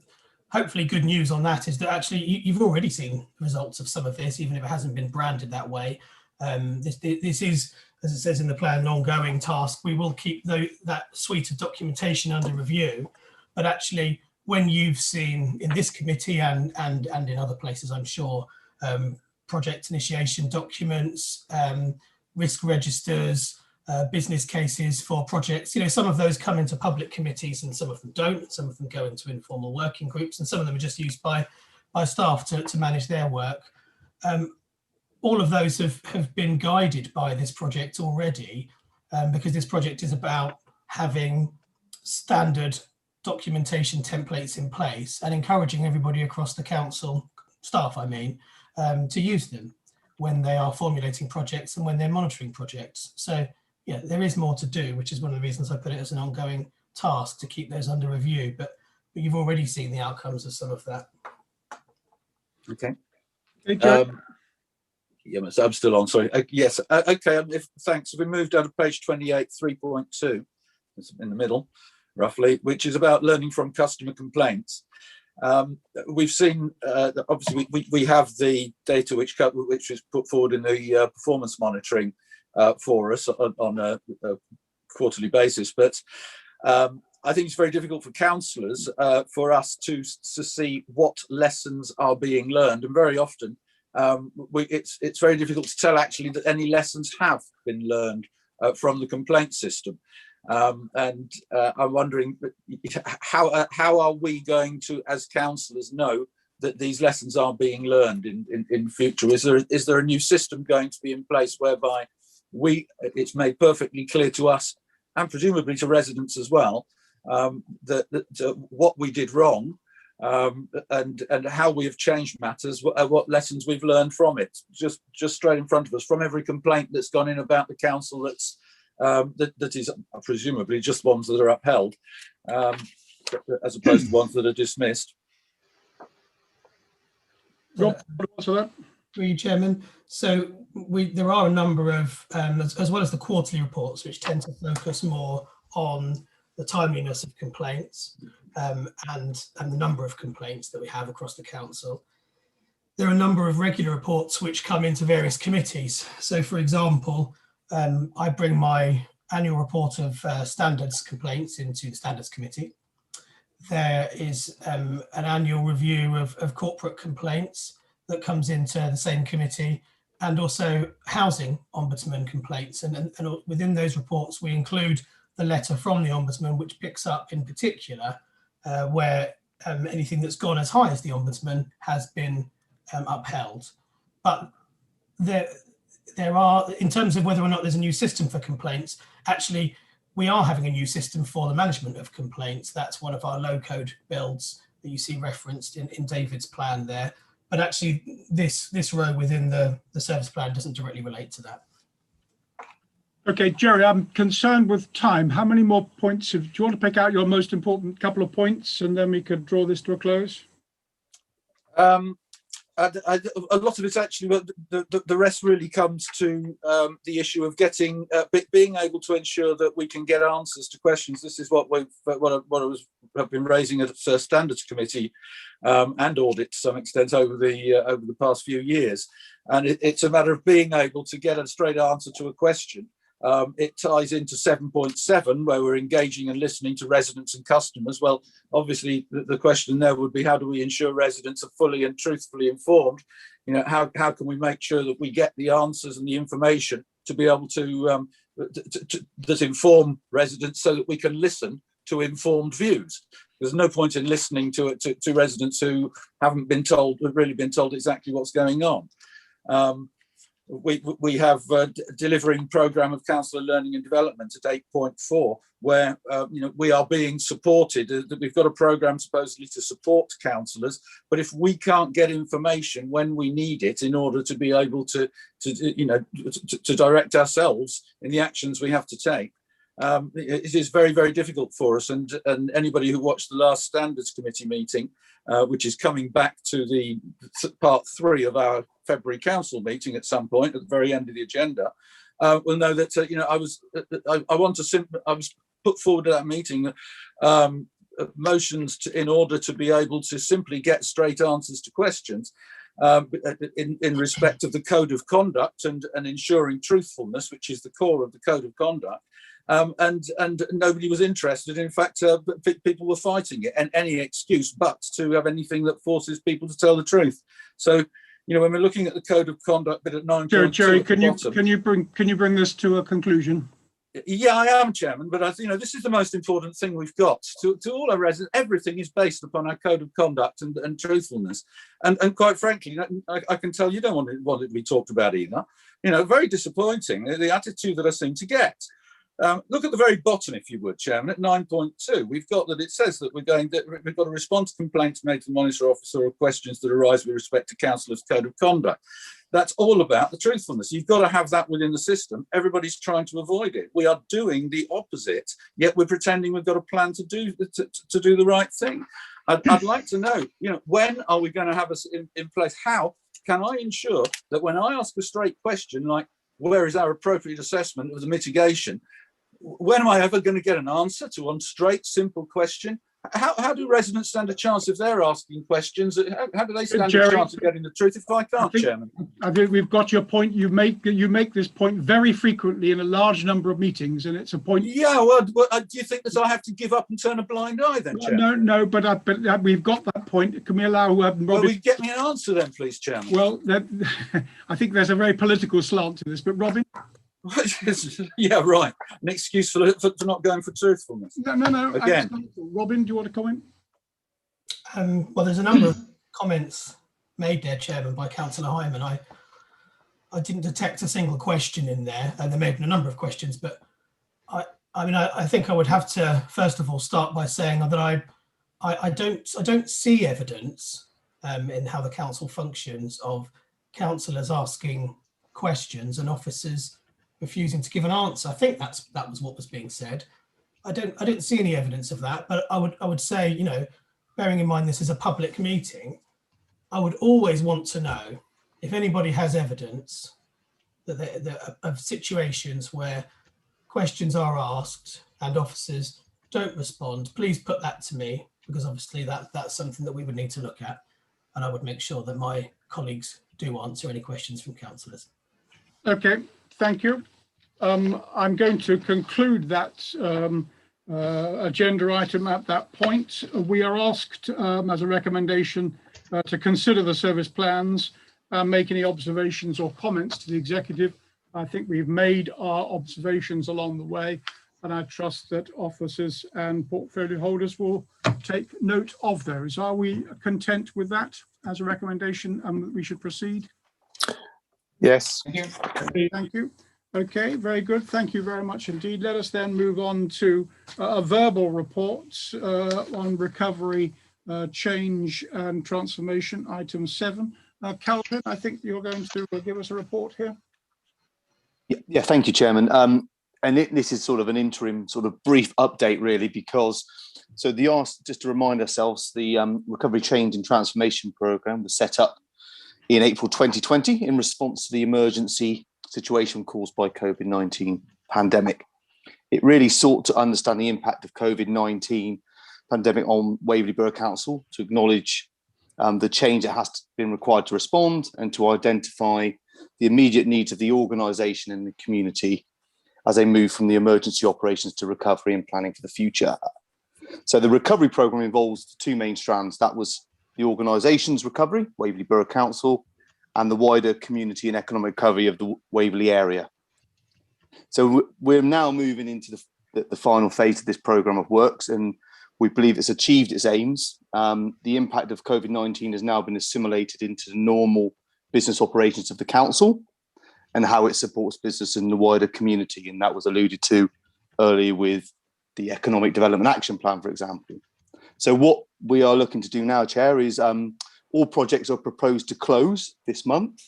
hopefully good news on that is that actually you've already seen results of some of this, even if it hasn't been branded that way. This is, as it says in the plan, an ongoing task. We will keep that suite of documentation under review, but actually when you've seen in this committee and in other places, I'm sure, project initiation documents, risk registers, business cases for projects, some of those come into public committees and some of them don't. Some of them go into informal working groups and some of them are just used by staff to manage their work. All of those have been guided by this project already, because this project is about having standard documentation templates in place and encouraging everybody across the council, staff I mean, to use them when they are formulating projects and when they're monitoring projects. So yeah, there is more to do, which is one of the reasons I put it as an ongoing task to keep those under review, but you've already seen the outcomes of some of that. Okay. Yeah, so I'm still on, sorry. Yes, okay, thanks. We moved down to page 28, 3.2, it's in the middle, roughly, which is about learning from customer complaints. We've seen, obviously, we have the data which is put forward in the performance monitoring for us on a quarterly basis, but I think it's very difficult for councillors for us to see what lessons are being learned, and very often it's very difficult to tell actually that any lessons have been learned from the complaint system. And I'm wondering how are we going to, as councillors, know that these lessons are being learned in future? Is there a new system going to be in place whereby it's made perfectly clear to us and presumably to residents as well that what we did wrong and how we have changed matters, what lessons we've learned from it, just straight in front of us, from every complaint that's gone in about the council that's that is presumably just ones that are upheld, as opposed to ones that are dismissed. Rob, what was that? Through you, Chairman. So there are a number of, as well as the quarterly reports, which tend to focus more on the timeliness of complaints and the number of complaints that we have across the council. There are a number of regular reports which come into various committees. So, for example, I bring my annual report of standards complaints into the standards committee. There is an annual review of corporate complaints that comes into the same committee, and also housing ombudsman complaints. And within those reports, we include the letter from the ombudsman, which picks up in particular where anything that's gone as high as the ombudsman has been upheld. But there are, in terms of whether or not there's a new system for complaints, actually, we are having a new system for the management of complaints. That's one of our low-code builds that you see referenced in David's plan there. But actually, this row within the service plan doesn't directly relate to that. Okay, Jerry, I'm concerned with time. How many more points do you want to pick out your most important couple of points, and then we could draw this to a close? A lot of it's actually, the rest really comes to the issue of getting, being able to ensure that we can get answers to questions. This is what I've been raising at the Standards Committee and audit to some extent over the past few years. And it's a matter of being able to get a straight answer to a question. It ties into 7.7, where we're engaging and listening to residents and customers. Well, obviously, the question there would be, how do we ensure residents are fully and truthfully informed? You know, how can we make sure that we get the answers and the information to be able to that inform residents, so that we can listen to informed views? There's no point in listening to residents who haven't really been told exactly what's going on. We have delivering programme of councillor learning and development at 8.4, where we are being supported. We've got a programme supposedly to support councillors, but if we can't get information when we need it in order to be able to direct ourselves in the actions we have to take, it is very, very difficult for us. And anybody who watched the last Standards Committee meeting, which is coming back to the part 3 of our February Council meeting at some point at the very end of the agenda, will know that I was put forward at that meeting motions in order to be able to simply get straight answers to questions. In respect of the code of conduct and ensuring truthfulness, which is the core of the code of conduct, and nobody was interested. In fact, people were fighting it, and any excuse but to have anything that forces people to tell the truth. So, when we're looking at the code of conduct, bit at 9.2 Jerry, at the bottom, can you bring this to a conclusion? Yeah, I am, Chairman, but this is the most important thing we've got. To all our residents, everything is based upon our code of conduct and truthfulness. And quite frankly, I can tell you don't want it to be talked about either. Very disappointing, the attitude that I seem to get. Look at the very bottom, if you would, Chairman, at 9.2. We've got that it says that we've got to respond to complaints made to the monitor officer or questions that arise with respect to councillors' code of conduct. That's all about the truthfulness. You've got to have that within the system. Everybody's trying to avoid it. We are doing the opposite, yet we're pretending we've got a plan to do the right thing. I'd like to know, when are we going to have us in place? How can I ensure that when I ask a straight question, like where is our appropriate assessment of the mitigation, when am I ever going to get an answer to one straight, simple question? How do residents stand a chance if they're asking questions? How do they stand a chance of getting the truth if I can't, Chairman? I think we've got your point. You make this point very frequently in a large number of meetings, and it's a point. Yeah, well, do you think that I have to give up and turn a blind eye then, Chairman? No, but we've got that point. Can we allow Robin? Well, we get me an answer then, please, Chairman. Well, I think there's a very political slant to this, but Robin. Yeah, right. An excuse for not going for truthfulness. No. Again, Robin, do you want to comment? Well, there's a number of comments made there, Chairman, by Councillor Hyman. I didn't detect a single question in there, and there may have been a number of questions, but I think I would have to first of all start by saying that I don't see evidence in how the council functions of councillors asking questions and officers refusing to give an answer. I think that was what was being said. I didn't see any evidence of that, but I would say, bearing in mind this is a public meeting, I would always want to know if anybody has evidence that of situations where questions are asked and officers don't respond. Please put that to me, because obviously that's something that we would need to look at, and I would make sure that my colleagues do answer any questions from councillors. Okay. Thank you. I'm going to conclude that agenda item at that point. We are asked as a recommendation to consider the service plans, make any observations or comments to the executive. I think we've made our observations along the way, and I trust that officers and portfolio holders will take note of those. Are we content with that as a recommendation and that we should proceed? Yes. Thank you. Okay, very good. Thank you very much indeed. Let us then move on to a verbal report on recovery, change and transformation, item 7. Calvin, I think you're going to give us a report here. Yeah, thank you, Chairman. And this is sort of an interim sort of brief update really, because just to remind ourselves, the recovery, change and transformation programme was set up in April 2020 in response to the emergency situation caused by COVID-19 pandemic. It really sought to understand the impact of COVID-19 pandemic on Waverley Borough Council, to acknowledge the change that has been required to respond, and to identify the immediate needs of the organisation and the community as they move from the emergency operations to recovery and planning for the future. So the recovery programme involves two main strands. That was the organisation's recovery, Waverley Borough Council, and the wider community and economic recovery of the Waverley area. So we're now moving into the final phase of this programme of works, and we believe it's achieved its aims. The impact of COVID-19 has now been assimilated into the normal business operations of the council and how it supports business in the wider community. And that was alluded to earlier with the Economic Development Action Plan, for example. So what we are looking to do now, Chair, is all projects are proposed to close this month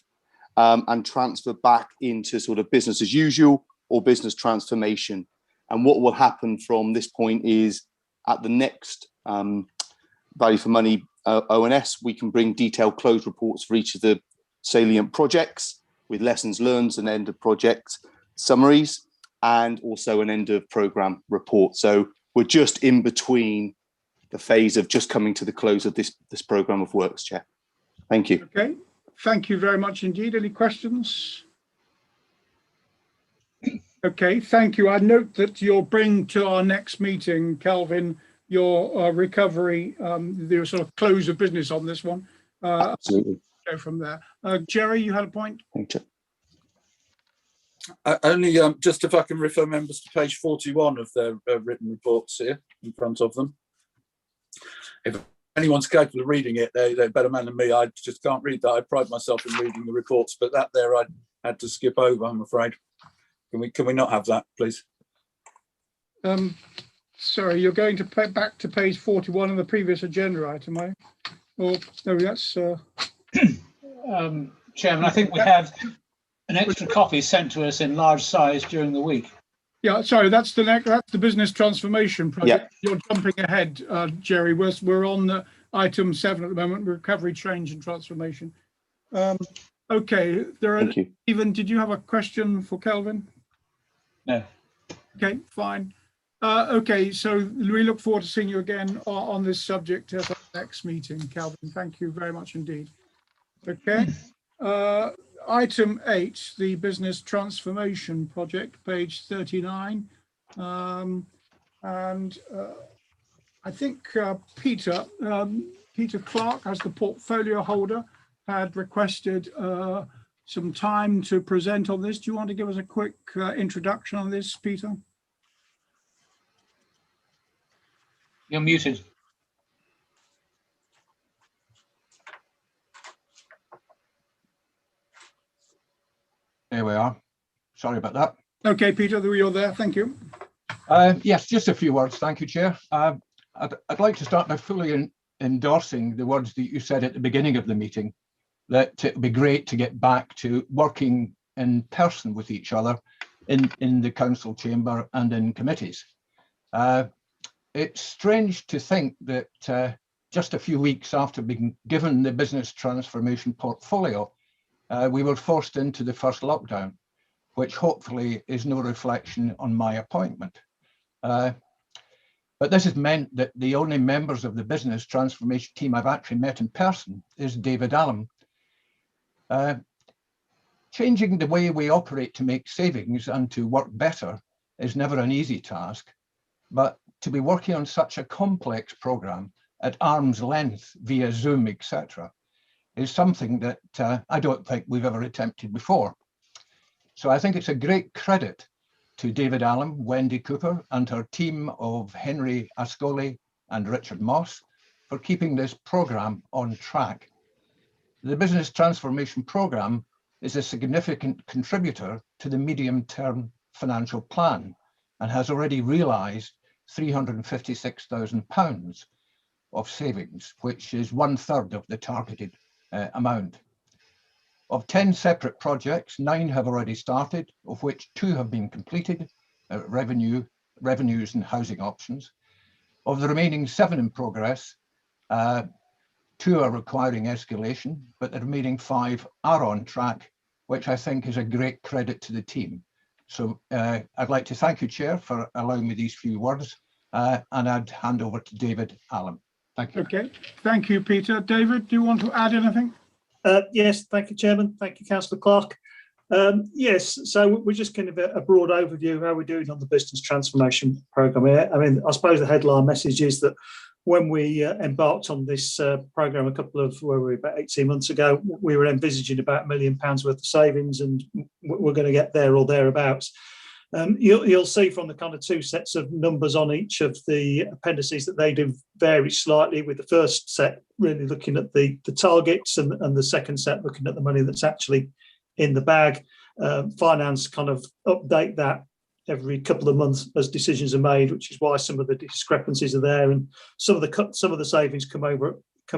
and transfer back into sort of business as usual or business transformation. And what will happen from this point is at the next value for money O&S, we can bring detailed close reports for each of the salient projects with lessons learned and end of project summaries, and also an end of program report. So we're just in between the phase of just coming to the close of this program of works, Chair. Thank you. Okay, thank you very much indeed. Any questions? Okay, thank you. I note that you'll bring to our next meeting, Kelvin, your recovery, the sort of close of business on this one. Absolutely. Go from there. Jerry, you had a point? Thank you. Only just if I can refer members to page 41 of their written reports here in front of them. If anyone's capable of reading it, they're a better man than me. I just can't read that. I pride myself in reading the reports, but that there I had to skip over, I'm afraid. Can we not have that, please? Sorry, you're going to back to page 41 of the previous agenda item, are you? Or no, that's Chairman, I think we have an extra copy sent to us in large size during the week. yeah. Sorry, that's the business transformation project. Yeah. You're jumping ahead, Jerry. We're on item 7 at the moment, recovery, change, and transformation. Okay, there are. Thank you. Stephen, did you have a question for Kelvin? No. Okay, fine. Okay, so we look forward to seeing you again on this subject at our next meeting, Kelvin. Thank you very much indeed. Okay, item 8, the business transformation project, page 39. And I think Peter Clark, as the portfolio holder, had requested some time to present on this. Do you want to give us a quick introduction on this, Peter? You're muted. There we are. Sorry about that. Okay, Peter, you're there. Thank you. Yes, just a few words. Thank you, Chair. I'd like to start by fully endorsing the words that you said at the beginning of the meeting, that it would be great to get back to working in person with each other in the council chamber and in committees. It's strange to think that just a few weeks after being given the business transformation portfolio, we were forced into the first lockdown, which hopefully is no reflection on my appointment. But this has meant that the only members of the business transformation team I've actually met in person is David Allen. Changing the way we operate to make savings and to work better is never an easy task, but to be working on such a complex program at arm's length via Zoom, etc., is something that I don't think we've ever attempted before. So I think it's a great credit to David Allen, Wendy Cooper, and her team of Henry Ascoli and Richard Moss for keeping this program on track. The business transformation program is a significant contributor to the medium-term financial plan and has already realised £356,000 of savings, which is 1/3 of the targeted amount. Of 10 separate projects, 9 have already started, of which 2 have been completed, revenues and housing options. Of the remaining 7 in progress, 2 are requiring escalation, but the remaining 5 are on track, which I think is a great credit to the team. So I'd like to thank you, Chair, for allowing me these few words, and I'd hand over to David Allen. Thank you. Okay, thank you, Peter. David, do you want to add anything? Yes, thank you, Chairman. Thank you, Councillor Clark. Yes, so we're just kind of a broad overview of how we're doing on the business transformation programme here. I mean, I suppose the headline message is that when we embarked on this programme about 18 months ago, we were envisaging about £1 million worth of savings, and we're going to get there or thereabouts. You'll see from the kind of 2 sets of numbers on each of the appendices that they do vary slightly, with the first set really looking at the targets and the second set looking at the money that's actually in the bag. Finance kind of update that every couple of months as decisions are made, which is why some of the discrepancies are there, and some of the savings come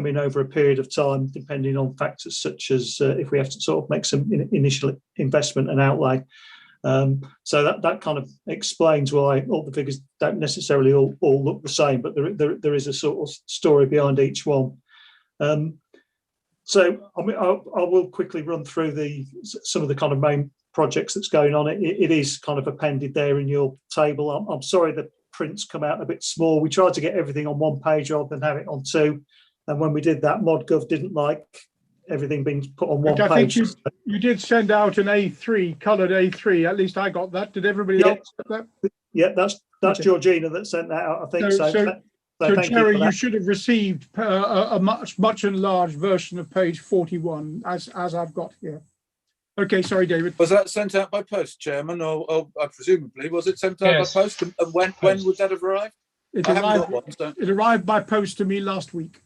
in over a period of time, depending on factors such as if we have to sort of make some initial investment and outlay. So that kind of explains why all the figures don't necessarily all look the same, but there is a sort of story behind each one. So I mean, I will quickly run through some of the kind of main projects that's going on. It is kind of appended there in your table. I'm sorry the prints come out a bit small. We tried to get everything on one page rather than have it on two. And when we did that, ModGov didn't like everything being put on one page. I think you did send out an A3, coloured A3. At least I got that. Did everybody else get that? Yeah, that's Okay. Georgina that sent that out, I think. So thank Jerry, you you should have received a much enlarged version of page 41, as I've got here. Okay, sorry, David. Was that sent out by post, Chairman, or presumably was it sent out by post? And when would that have arrived? It I haven't arrived, got one, so. it arrived by post to me last week.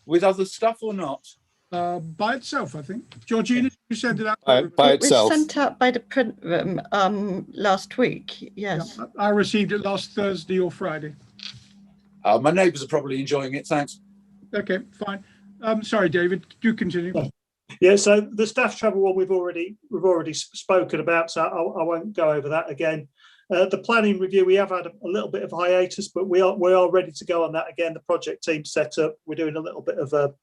With other stuff or not? By itself, I think. Georgina, you sent it out? By itself. It was sent out by the print room last week, yes. Yeah, I received it last Thursday or Friday. My neighbours are probably enjoying it, thanks. Okay, fine. Sorry, David, do continue. Yeah, so the staff travel one we've already spoken about, so I won't go over that again. The planning review, we have had a little bit of hiatus, but we are ready to go on that again. The project team set up. We're doing a little bit of a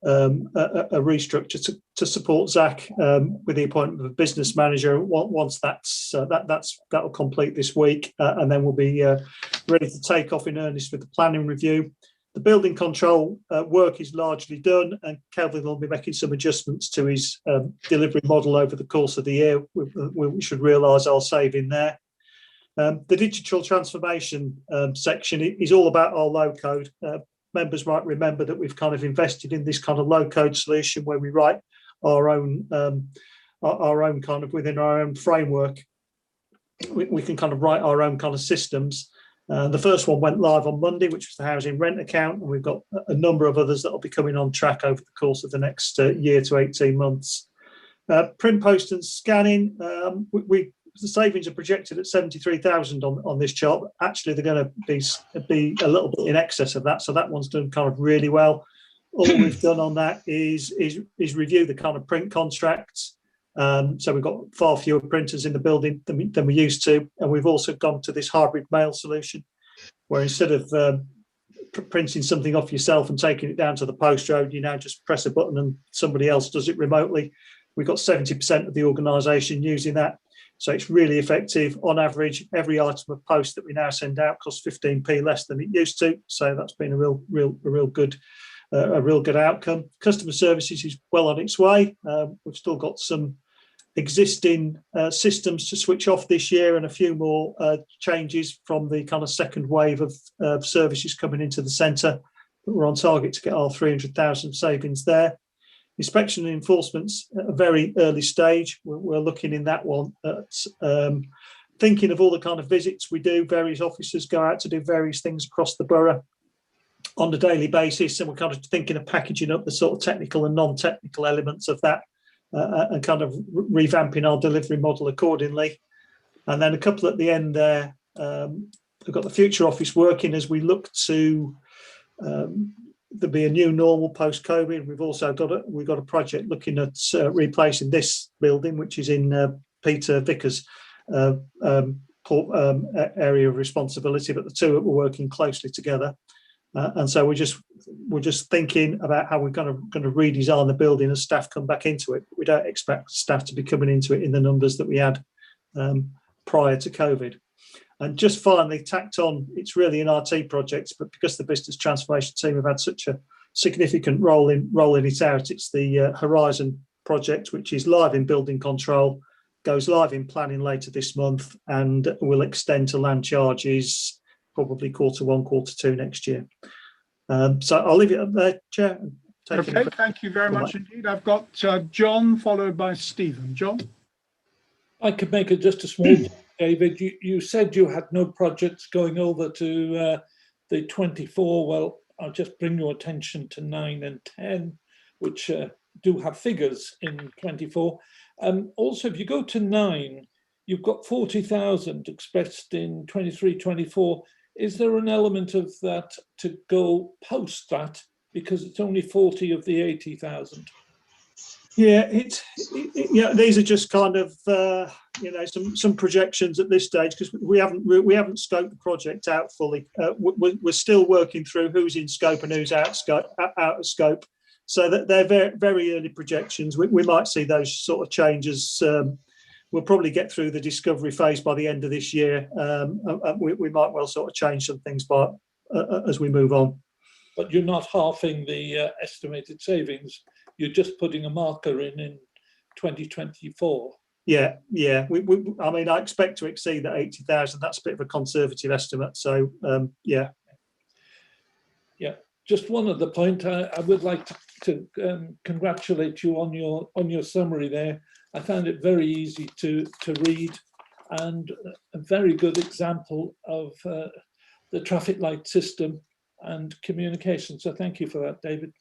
restructure to support Zach with the appointment of a business manager. Once that'll complete this week, and then we'll be ready to take off in earnest with the planning review. The building control work is largely done, and Kelvin will be making some adjustments to his delivery model over the course of the year. We should realise our saving there. The digital transformation section is all about our low code. Members might remember that we've kind of invested in this kind of low code solution where we write our own kind of within our own framework. We can kind of write our own kind of systems. The first one went live on Monday, which was the housing rent account, and we've got a number of others that will be coming on track over the course of the next year to 18 months. Print, post and scanning, the savings are projected at 73,000 on this chart. Actually, they're going to be a little bit in excess of that, so that one's done kind of really well. All we've done on that is review the kind of print contracts. So we've got far fewer printers in the building than we used to, and we've also gone to this hybrid mail solution, where instead of printing something off yourself and taking it down to the post road, you now just press a button and somebody else does it remotely. We've got 70% of the organisation using that, so it's really effective. On average, every item of post that we now send out costs 15p less than it used to, so that's been a real good outcome. Customer services is well on its way. We've still got some existing systems to switch off this year, and a few more changes from the kind of second wave of services coming into the centre. But we're on target to get our 300,000 savings there. Inspection and enforcement's at a very early stage. We're looking in that one at thinking of all the kind of visits we do. Various officers go out to do various things across the borough on a daily basis, and we're kind of thinking of packaging up the sort of technical and non-technical elements of that and kind of revamping our delivery model accordingly. And then a couple at the end there. We've got the future office working as we look to there'll be a new normal post-COVID. We've also got a project looking at replacing this building, which is in Peter Vickers' area of responsibility, but the two are working closely together. And so we're just thinking about how we're going to redesign the building as staff come back into it. We don't expect staff to be coming into it in the numbers that we had prior to COVID. And just finally, tacked on, it's really an RT project, but because the business transformation team have had such a significant role in rolling it out, it's the Horizon project, which is live in building control, goes live in planning later this month, and will extend to land charges probably Q1, Q2 next year. So I'll leave it up there, Chair. Okay, thank you very much indeed. I've got John followed by Stephen. John? I could make it just a small point, David. You said you had no projects going over to the 24. Well, I'll just bring your attention to 9 and 10, which do have figures in 24. Also, if you go to 9, you've got 40,000 expressed in 23, 24. Is there an element of that to go post that, because it's only 40 of the 80,000? Yeah, yeah. These are just kind of you know, some projections at this stage, because we haven't scoped the project out fully. We're still working through who's in scope and who's out of scope. So that they're very, very early projections. We might see those sort of changes. We'll probably get through the discovery phase by the end of this year. We might well sort of change some things as we move on. But you're not halving the estimated savings. You're just putting a marker in 2024. Yeah. I mean, I expect to exceed that 80,000. That's a bit of a conservative estimate. So, yeah. Yeah. Just one other point. I would like to congratulate you on your summary there. I found it very easy to read, and a very good example of the traffic light system and communication. So thank you for that, David.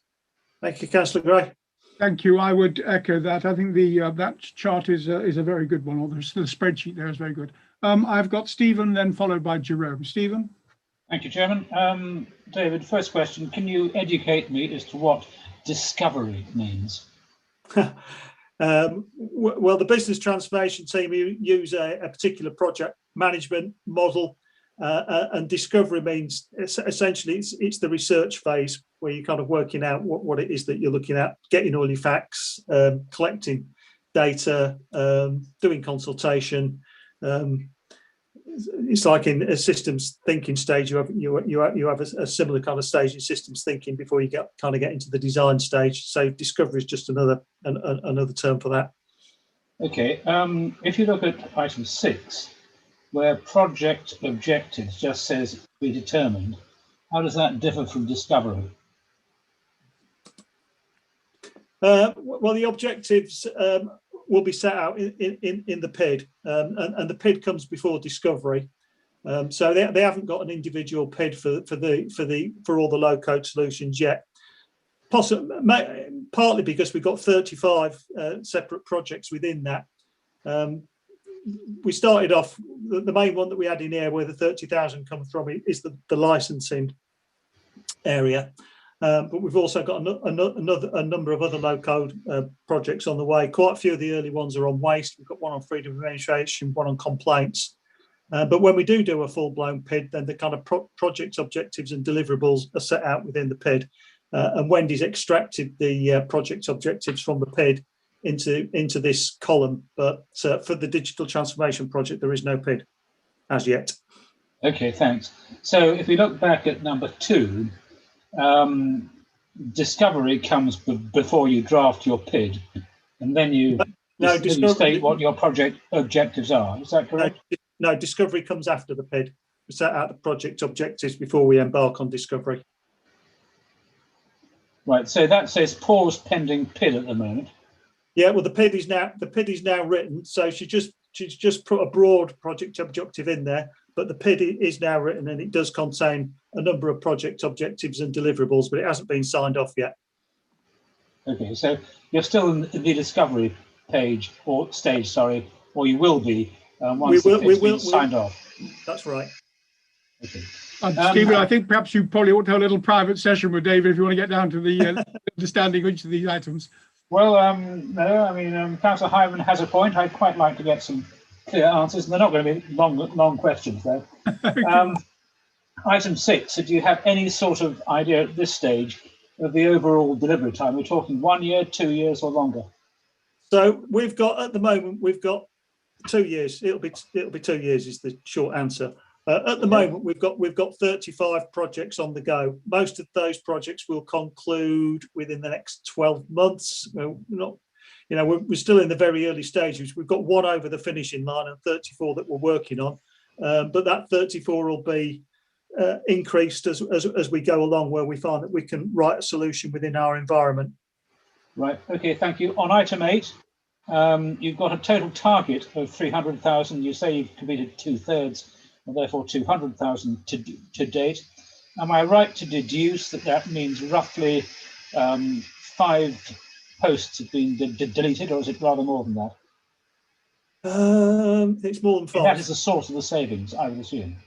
Thank you, Councillor Gray. Thank you. I would echo that. I think the that chart is a very good one, or the spreadsheet there is very good. I've got Stephen, then followed by Jerome. Stephen. Thank you, Chairman. David, first question, can you educate me as to what discovery means? Well, the business transformation team use a particular project management model, and discovery means essentially it's the research phase where you're kind of working out what it is that you're looking at, getting all your facts, collecting data, doing consultation. It's like in a systems thinking stage, you have a similar kind of stage in systems thinking before you get into the design stage. So discovery is just another term for that. Okay, if you look at item 6, where project objectives just says be determined, how does that differ from discovery? Well, the objectives will be set out in the PID, and the PID comes before discovery. So they haven't got an individual PID for all the low code solutions yet. Partly because we've got 35 separate projects within that. We started off, the main one that we had in here where the 30,000 comes from is the licensing area. But we've also got a number of other low-code projects on the way. Quite a few of the early ones are on waste. We've got one on freedom of administration, one on complaints. But when we do a full-blown PID, then the kind of project objectives and deliverables are set out within the PID. And Wendy's extracted the project objectives from the PID into this column. But for the digital transformation project, there is no PID as yet. Okay, thanks. So if we look back at number 2, discovery comes before you draft your PID, and then you state what your project objectives are. Is that correct? No, discovery comes after the PID. We set out the project objectives before we embark on discovery. Right. So that says pause pending PID at the moment. Yeah. Well, the PID is now written. So she just put a broad project objective in there. But the PID is now written, and it does contain a number of project objectives and deliverables, but it hasn't been signed off yet. Okay, so you're still in the discovery page or stage, sorry, or you will be once it's been signed off. That's right. Okay. Stephen, I think perhaps you probably ought to have a little private session with David if you want to get down to the understanding each of these items. Well, no, I mean, Councillor Hyman has a point. I'd quite like to get some clear answers, and they're not going to be long questions, though. Item 6, so do you have any sort of idea at this stage of the overall delivery time? We're talking 1 year, 2 years, or longer? So we've got, at the moment, we've got 2 years. It'll be 2 years is the short answer. At the moment, we've got 35 projects on the go. Most of those projects will conclude within the next 12 months. We're still in the very early stages. We've got one over the finishing line and 34 that we're working on. But that 34 will be increased as we go along, where we find that we can write a solution within our environment. Right. Okay. Thank you. On item 8, you've got a total target of 300,000. You say you've completed 2/3, and therefore 200,000 to date. Am I right to deduce that means roughly 5 posts have been deleted, or is it rather more than that? It's more than 5. And that is the source of the savings, I would assume.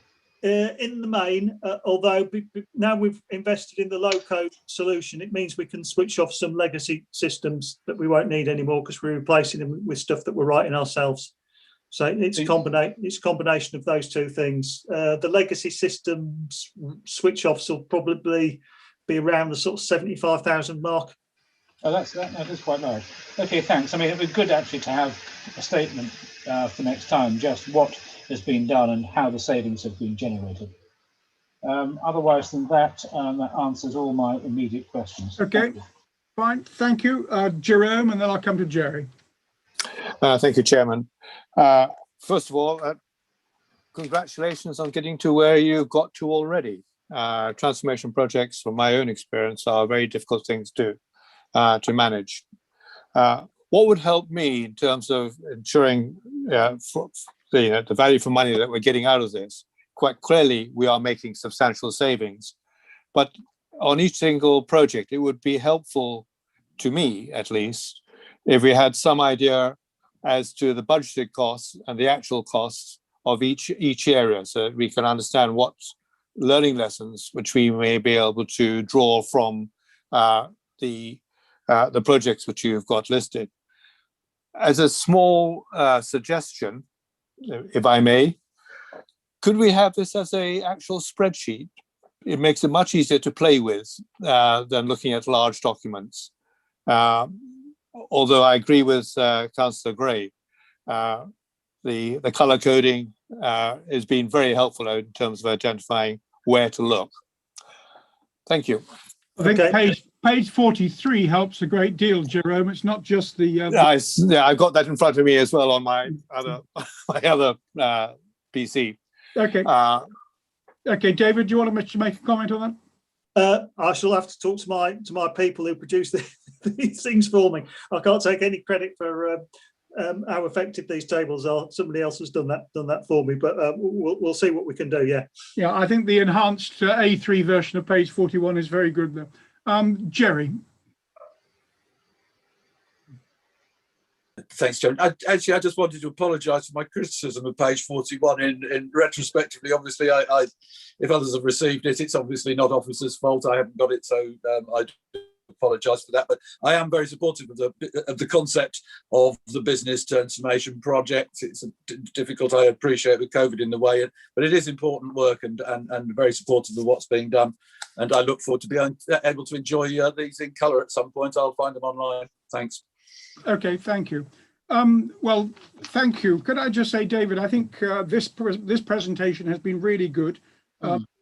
in the main, although now we've invested in the low-code solution, it means we can switch off some legacy systems that we won't need anymore because we're replacing them with stuff that we're writing ourselves. So it's a combination of those two things. The legacy systems switch-offs will probably be around the sort of 75,000 mark. Oh, that is quite large. Okay, thanks. I mean, it would be good actually to have a statement for next time, just what has been done and how the savings have been generated. Otherwise than that, that answers all my immediate questions. Okay, fine. Thank you, Jerome, and then I'll come to Jerry. Thank you, Chairman. First of all, congratulations on getting to where you got to already. Transformation projects, from my own experience, are very difficult things to manage. What would help me in terms of ensuring the value for money that we're getting out of this? Quite clearly, we are making substantial savings, but on each single project, it would be helpful to me, at least, if we had some idea as to the budgeted costs and the actual costs of each area, so that we can understand what learning lessons which we may be able to draw from the projects which you've got listed. As a small suggestion, if I may, could we have this as an actual spreadsheet? It makes it much easier to play with than looking at large documents. Although I agree with Councillor Gray, the colour coding has been very helpful in terms of identifying where to look. Thank you. I think page 43 helps a great deal, Jerome. It's not just the. Yeah, I've got that in front of me as well on my other PC. Okay. Okay, David, do you want to make a comment on that? I shall have to talk to my people who produce these things for me. I can't take any credit for how effective these tables are. Somebody else has done that for me, but we'll see what we can do. Yeah. Yeah, I think the enhanced A3 version of page 41 is very good though. Jerry. Thanks, John. I just wanted to apologise for my criticism of page 41. In retrospectively, obviously, if others have received it, it's obviously not officers' fault. I haven't got it, so I do apologise for that. But I am very supportive of the concept of the business transformation project. It's difficult, I appreciate, with COVID in the way, but it is important work and very supportive of what's being done. And I look forward to being able to enjoy these in colour at some point. I'll find them online. Thanks. Okay, thank you. Well, thank you. Could I just say, David, I think this presentation has been really good.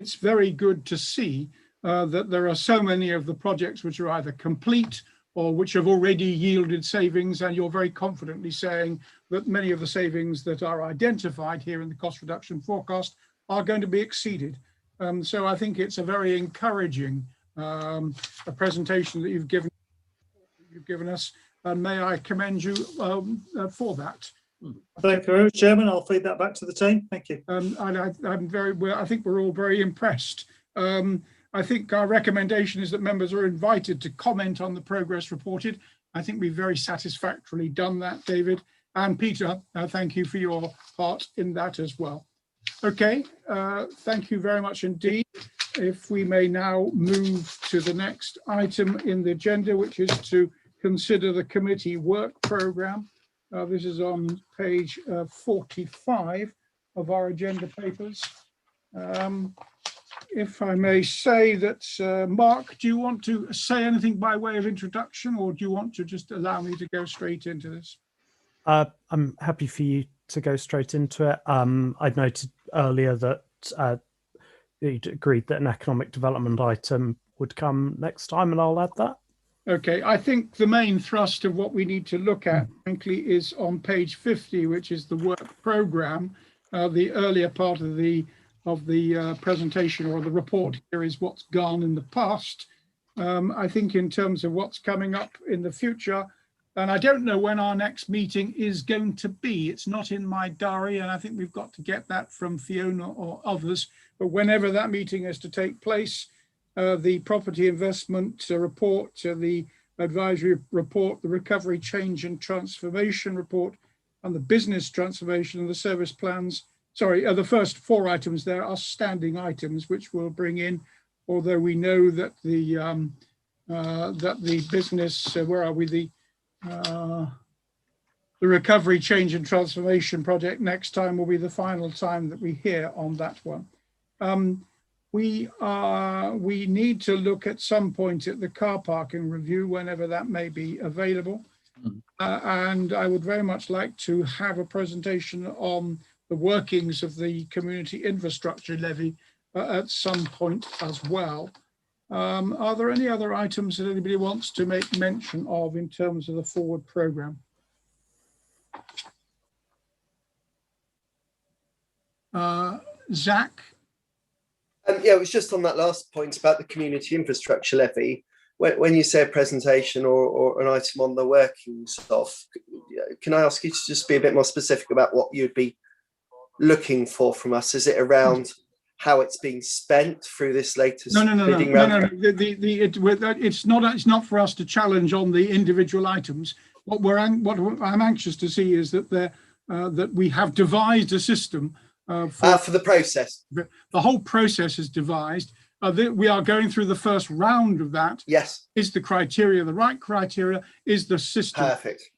It's very good to see that there are so many of the projects which are either complete or which have already yielded savings, and you're very confidently saying that many of the savings that are identified here in the cost reduction forecast are going to be exceeded. So I think it's a very encouraging a presentation that you've given us. And may I commend you for that. Thank you very much, Chairman. I'll feed that back to the team. Thank you. I think we're all very impressed. I think our recommendation is that members are invited to comment on the progress reported. I think we've very satisfactorily done that, David. And Peter, thank you for your part in that as well. Okay, thank you very much indeed. If we may now move to the next item in the agenda, which is to consider the committee work programme. This is on page 45 of our agenda papers. If I may say that, Mark, do you want to say anything by way of introduction, or do you want to just allow me to go straight into this? I'm happy for you to go straight into it. I'd noted earlier that you'd agreed that an economic development item would come next time, and I'll add that. Okay, I think the main thrust of what we need to look at, frankly, is on page 50, which is the work programme. The earlier part of the presentation or the report here is what's gone in the past. I think in terms of what's coming up in the future, and I don't know when our next meeting is going to be. It's not in my diary, and I think we've got to get that from Fiona or others. But whenever that meeting is to take place, the property investment report, the advisory report, the recovery, change and transformation report, and the business transformation and the service plans sorry, the first 4 items there are standing items, which we'll bring in, although we know that the business, where are we, the recovery, change and transformation project next time will be the final time that we hear on that one. We need to look at some point at the car parking review, whenever that may be available. And I would very much like to have a presentation on the workings of the community infrastructure levy at some point as well. Are there any other items that anybody wants to make mention of in terms of the forward programme? Zach? Yeah, it was just on that last point about the community infrastructure levy. When you say a presentation or an item on the workings of, can I ask you to just be a bit more specific about what you'd be looking for from us? Is it around how it's being spent through this latest bidding round? It's not for us to challenge on the individual items. What I'm anxious to see is that that we have devised a system for the process. The whole process is devised. We are going through the first round of that. Yes. Is the criteria the right criteria? Is the system perfect?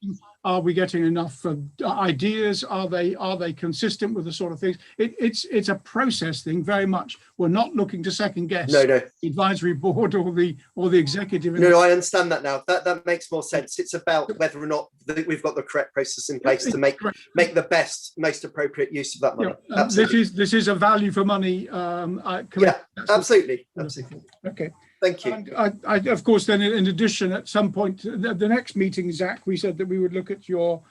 Are we getting enough ideas? Are they consistent with the sort of things? It's a process thing very much. We're not looking to second guess the advisory board or the executive. No, I understand that now. That makes more sense. It's about whether or not we've got the correct process in place to make the best, most appropriate use of that money. This is a value for money. Yeah, absolutely. Okay. Thank you. And I, of course, then in addition, at some point, the next meeting, Zach, we said that we would look at your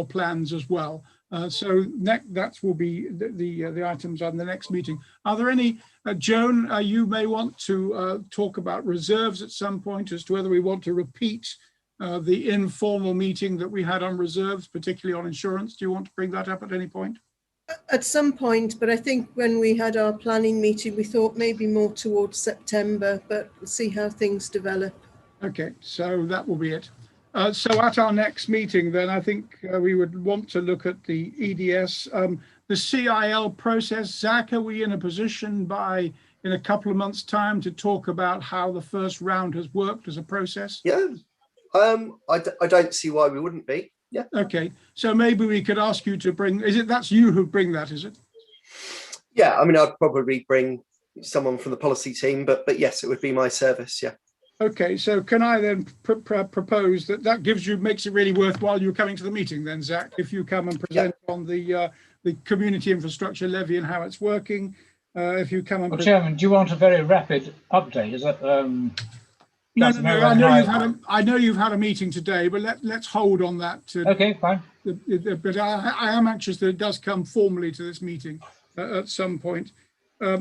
plans as well. So that will be the items on the next meeting. Are there any, Joan? You may want to talk about reserves at some point as to whether we want to repeat the informal meeting that we had on reserves, particularly on insurance. Do you want to bring that up at any point? At some point, but I think when we had our planning meeting, we thought maybe more towards September, but we'll see how things develop. Okay, so that will be it. So at our next meeting, then I think we would want to look at the EDS, the CIL process. Zach, are we in a position in a couple of months' time to talk about how the first round has worked as a process? Yeah, I don't see why we wouldn't be. Yeah. Okay, so maybe we could ask you to bring, that's you who bring that, is it? Yeah, I mean, I'd probably bring someone from the policy team, but yes, it would be my service, yeah. Okay, so can I then propose that makes it really worthwhile you coming to the meeting then, Zach, if you come and present on the community infrastructure levy and how it's working, if you come and... Well, Chairman, do you want a very rapid update? Is that... No. I know you've had a meeting today, but let's hold on that. Okay, fine. But I am anxious that it does come formally to this meeting at some point.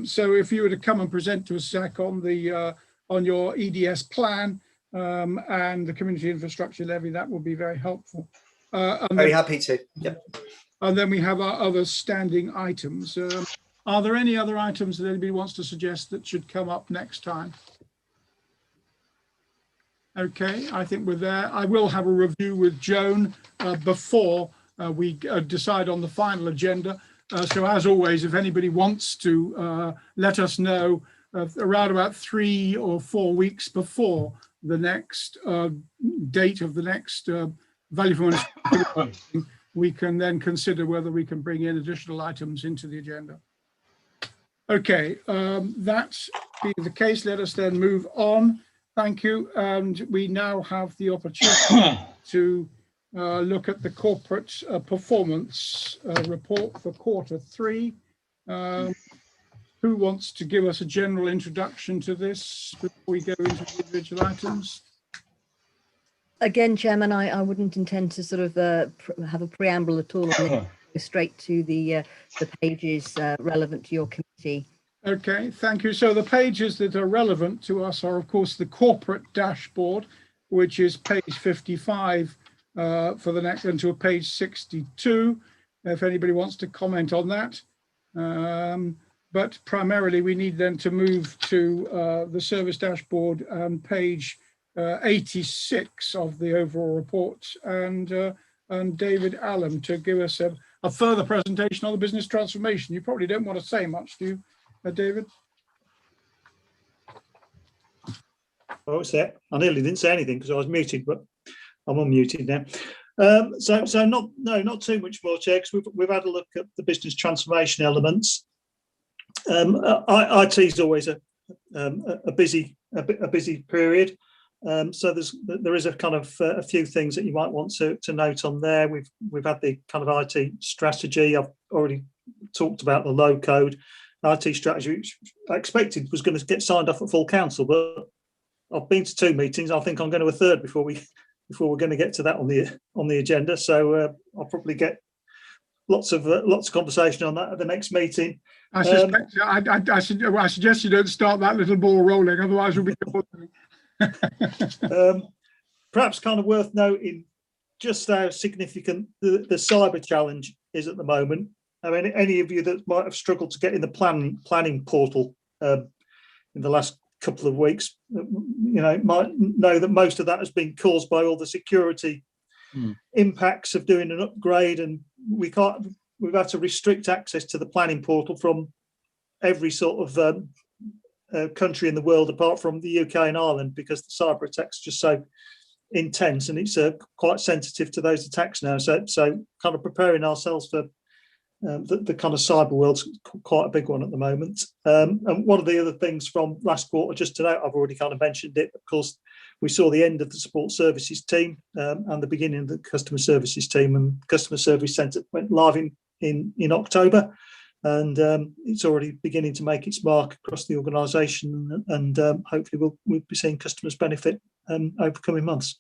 So if you were to come and present to us, Zach, on your EDS plan and the community infrastructure levy, that would be very helpful. Very happy to. Yep. And then we have our other standing items. Are there any other items that anybody wants to suggest that should come up next time? Okay, I think we're there. I will have a review with Joan before we decide on the final agenda. So as always, if anybody wants to let us know around about 3 or 4 weeks before the next date of the next value for money, we can then consider whether we can bring in additional items into the agenda. Okay, that being the case, let us then move on. Thank you. And we now have the opportunity to look at the corporate performance report for Q3. Who wants to give us a general introduction to this before we go into the individual items? Again, Chairman, I wouldn't intend to sort of have a preamble at all on this. Go straight to the pages relevant to your committee. Okay, thank you. So the pages that are relevant to us are, of course, the corporate dashboard, which is page 55 for the next, until page 62, if anybody wants to comment on that. But primarily, we need then to move to the service dashboard, page 86 of the overall report, and David Allen to give us a further presentation on the business transformation. You probably don't want to say much, do you, David? Oh, it's there. I nearly didn't say anything because I was muted, but I'm unmuted now. So not too much more, Chair, because we've had a look at the business transformation elements. IT is always a busy period. So there is a kind of a few things that you might want to note on there. We've had the kind of IT strategy. I've already talked about the low code IT strategy, which I expected was going to get signed off at full council, but I've been to 2 meetings. I think I'm going to a third before we're going to get to that on the agenda. So I'll probably get lots of conversation on that at the next meeting. I suspect I suggest you don't start that little ball rolling, otherwise we'll be. Perhaps kind of worth noting just how significant the cyber challenge is at the moment. I mean, any of you that might have struggled to get in the planning portal in the last couple of weeks, might know that most of that has been caused by all the security impacts of doing an upgrade, and we've had to restrict access to the planning portal from every sort of country in the world apart from the UK and Ireland, because the cyber attacks are just so intense, and it's quite sensitive to those attacks now. So kind of preparing ourselves for the kind of cyber world's quite a big one at the moment. And one of the other things from last quarter, just to note, I've already kind of mentioned it, of course, we saw the end of the support services team and the beginning of the customer services team, and customer service centre went live in October, and it's already beginning to make its mark across the organisation, and hopefully we'll be seeing customers benefit over coming months.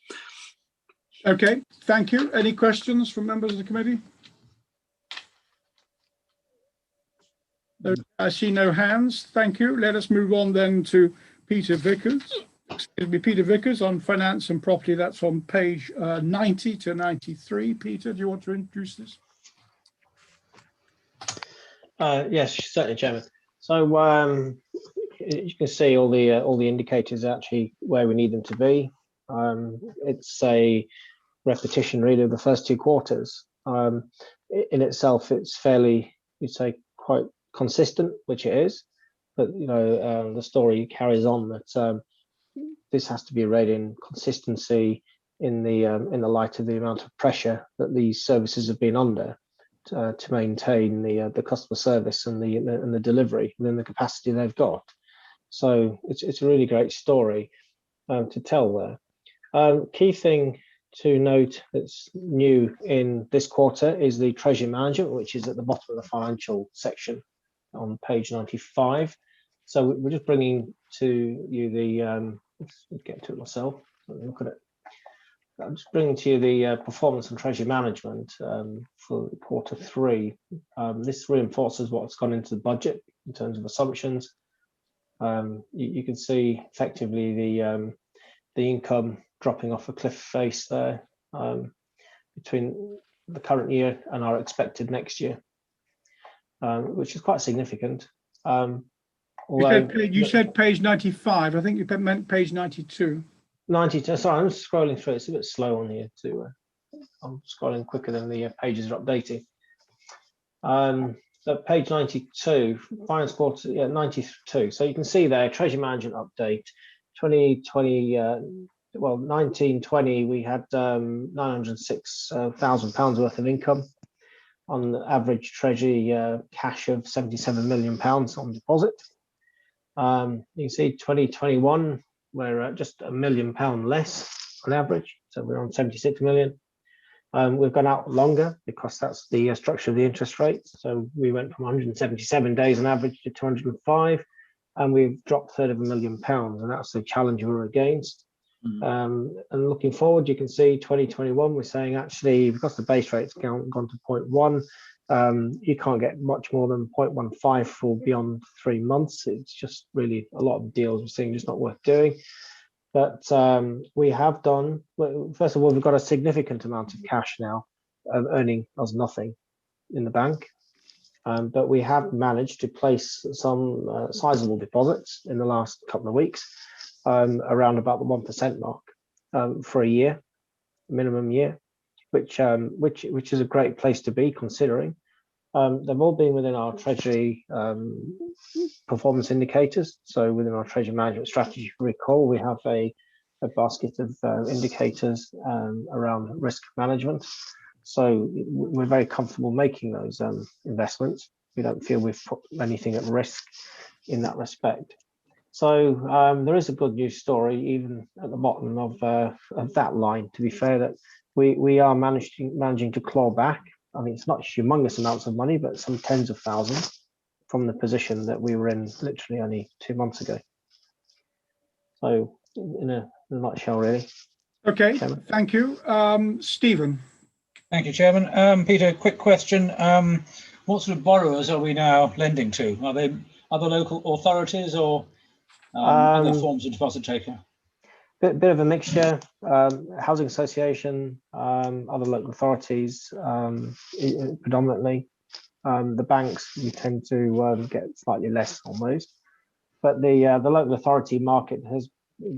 Okay, thank you. Any questions from members of the committee? I see no hands. Thank you. Let us move on then to Peter Vickers. Excuse me, Peter Vickers on finance and property. That's on page 90 to 93. Peter, do you want to introduce this? Yes, certainly, Chairman. So you can see all the indicators actually where we need them to be. It's a repetition really of the first 2 quarters. In itself, it's fairly, you'd say, quite consistent, which it is, but the story carries on that this has to be read in consistency in the light of the amount of pressure that these services have been under to maintain the customer service and the delivery within the capacity they've got. So it's a really great story to tell there. Key thing to note that's new in this quarter is the Treasury Management, which is at the bottom of the financial section on page 95. So we're just bringing to you the, let's get to it myself, look at it. I'm just bringing to you the performance and Treasury Management for quarter 3. This reinforces what's gone into the budget in terms of assumptions. You can see effectively the income dropping off a cliff face there between the current year and our expected next year, which is quite significant. You said page 95. I think you meant page 92. 92. Sorry, I'm scrolling through. It's a bit slow on here too. I'm scrolling quicker than the pages are updating. So page 92, finance quarter, 92. So you can see there, Treasury Management update, 2020. 1920, we had £906,000 worth of income on the average Treasury cash of £77 million on deposit. You can see 2021, we're at just £1 million less on average, so we're on 76 million. We've gone out longer because that's the structure of the interest rates. So we went from 177 days on average to 205, and we've dropped £1/3 and that's the challenge we're against. And looking forward, you can see 2021, we're saying actually because the base rate's gone to 0.1, you can't get much more than 0.15 for beyond 3 months. It's just really a lot of deals we're seeing just not worth doing. But we have done, first of all, we've got a significant amount of cash now earning us nothing in the bank. But we have managed to place some sizable deposits in the last couple of weeks, around about the 1% mark for a year, minimum year. which is a great place to be considering. They've all been within our Treasury performance indicators. So within our Treasury Management strategy, if you recall, we have a basket of indicators around risk management. So we're very comfortable making those investments. We don't feel we've put anything at risk in that respect. So there is a good news story even at the bottom of that line, to be fair, that we are managing to claw back. I mean, it's not humongous amounts of money, but some tens of thousands from the position that we were in literally only 2 months ago. So in a nutshell, really. Okay, Chairman. thank you. Stephen. Thank you, Chairman. Peter, quick question. What sort of borrowers are we now lending to? Are they other local authorities or other forms of deposit taker? Bit of a mixture, housing association, other local authorities, predominantly. The banks, we tend to get slightly less on those. But the local authority market has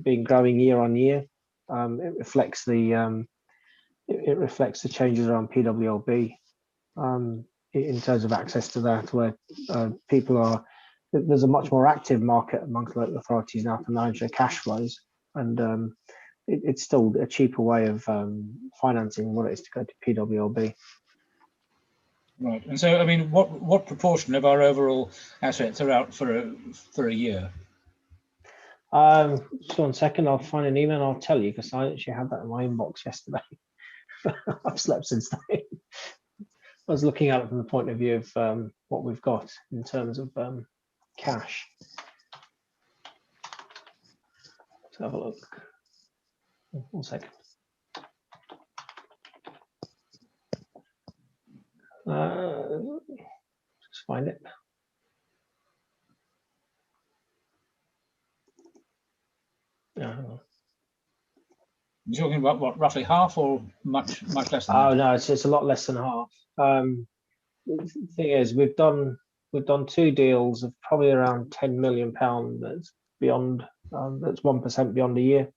been growing year on year. It reflects the changes around PWLB in terms of access to that, where there's a much more active market amongst local authorities now to manage their cash flows. And it's still a cheaper way of financing what it is to go to PWLB. Right, and so I mean, what proportion of our overall assets are out for a year? Just 1 second, I'll find an email and I'll tell you, because I actually had that in my inbox yesterday. I've slept since then. I was looking at it from the point of view of what we've got in terms of cash. Let's have a look. 1 second. Just find it. You're talking about what, roughly half, or much less than that? Oh no, it's a lot less than half. The thing is, we've done 2 deals of probably around £10 million. That's beyond. That's 1% beyond a year.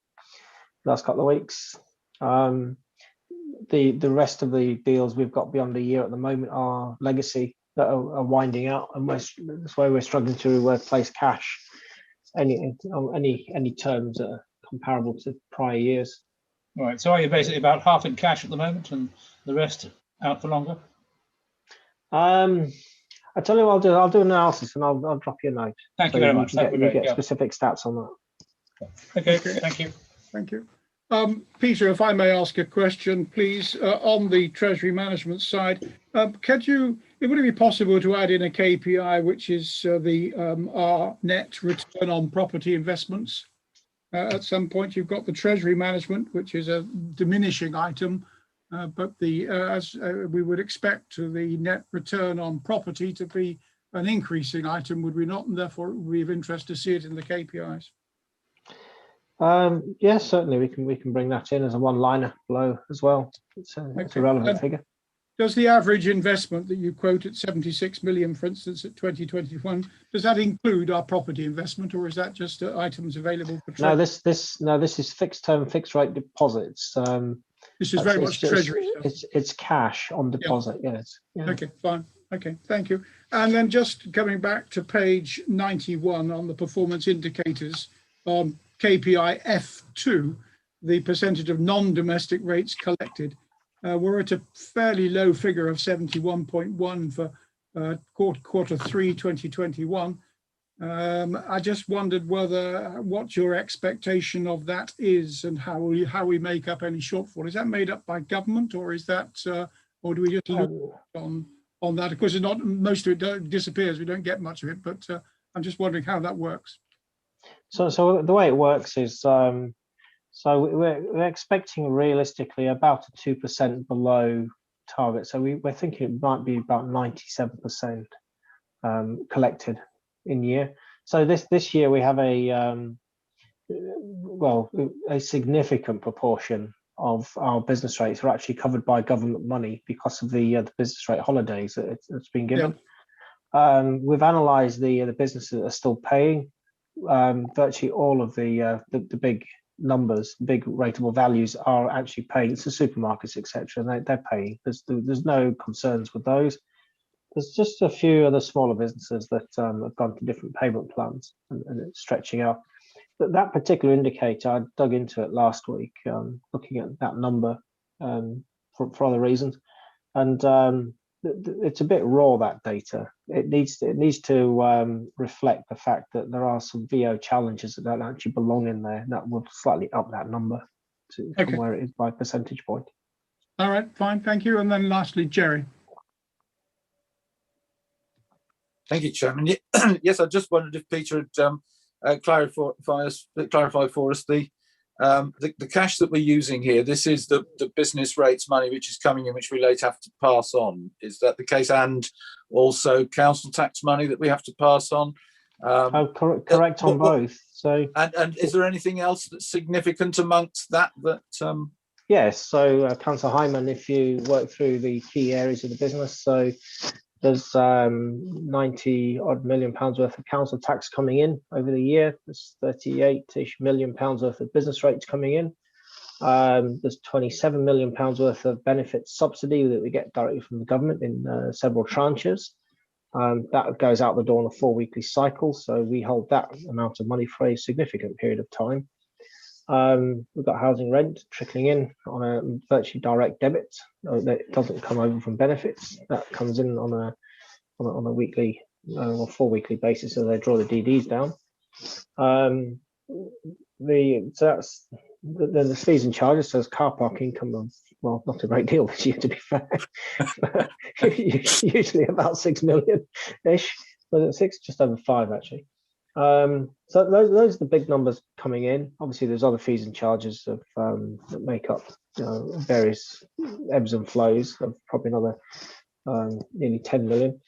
Last couple of weeks. The rest of the deals we've got beyond a year at the moment are legacy that are winding out, and that's why we're struggling to place cash any terms that are comparable to prior years. Right. So are you basically about half in cash at the moment, and the rest out for longer? I tell you what I'll do an analysis and I'll drop you a note. Thank you very much. You get specific stats on that. Okay. Thank you. Thank you. Peter, if I may ask a question, please, on the Treasury Management side, would it be possible to add in a KPI, which is our net return on property investments? At some point, you've got the Treasury Management, which is a diminishing item, but as we would expect the net return on property to be an increasing item, would we not? And therefore, it would be of interest to see it in the KPIs. Yes, certainly we can bring that in as a one-liner below as well. It's a relevant figure. Does the average investment that you quote at 76 million, for instance, at 2021, does that include our property investment, or is that just items available for Treasury? No, this is fixed term, fixed rate deposits. This is very much Treasury stuff. It's cash on deposit. Yeah. Yes. Yeah. Okay, fine. Okay, thank you. And then just coming back to page 91 on the performance indicators on KPI F2, the percentage of non-domestic rates collected. We're at a fairly low figure of 71.1 for quarter 3 2021. I just wondered what your expectation of that is, and how we make up any shortfall. Is that made up by government, or is that, or do we just look on that? Of course, it's not, most of it disappears. We don't get much of it, but I'm just wondering how that works. So the way it works is, so we're expecting realistically about a 2% below target. So we're thinking it might be about 97% collected in year. So this year we have a significant proportion of our business rates are actually covered by government money because of the business rate holidays that's been given. Yeah. We've analysed the businesses that are still paying. Virtually all of the big numbers, big rateable values are actually paying. It's the supermarkets, etc., and they're paying. There's no concerns with those. There's just a few other smaller businesses that have gone to different payment plans, and it's stretching out. But that particular indicator, I dug into it last week, looking at that number for other reasons, and it's a bit raw, that data. It needs to reflect the fact that there are some VO challenges that don't actually belong in there, and that will slightly up that number from where it is by percentage point. All right, fine, thank you. And then lastly, Jerry. Thank you, Chairman. Yes, I just wondered if Peter had clarify for us the cash that we're using here. This is the business rates money which is coming in, which we later have to pass on. Is that the case? And also council tax money that we have to pass on? Correct on both. So, and is there anything else that's significant amongst that? Yes. So, Councillor Hyman, if you work through the key areas of the business, so there's 90 odd million pounds worth of council tax coming in over the year. There's 38-ish million pounds worth of business rates coming in. There's 27 million pounds worth of benefit subsidy that we get directly from the government in several tranches. That goes out the door on a 4 weekly cycle. So we hold that amount of money for a significant period of time. We've got housing rent trickling in on a virtually direct debit. That doesn't come over from benefits. That comes in on a weekly or 4 weekly basis, so they draw the DDs down. Then the fees and charges. So there's car park income of, well, not a great deal this year, to be fair. Usually about 6 million ish. Was it 6? Just over 5 actually. So those are the big numbers coming in. Obviously, there's other fees and charges that make up various ebbs and flows of probably another nearly 10 million.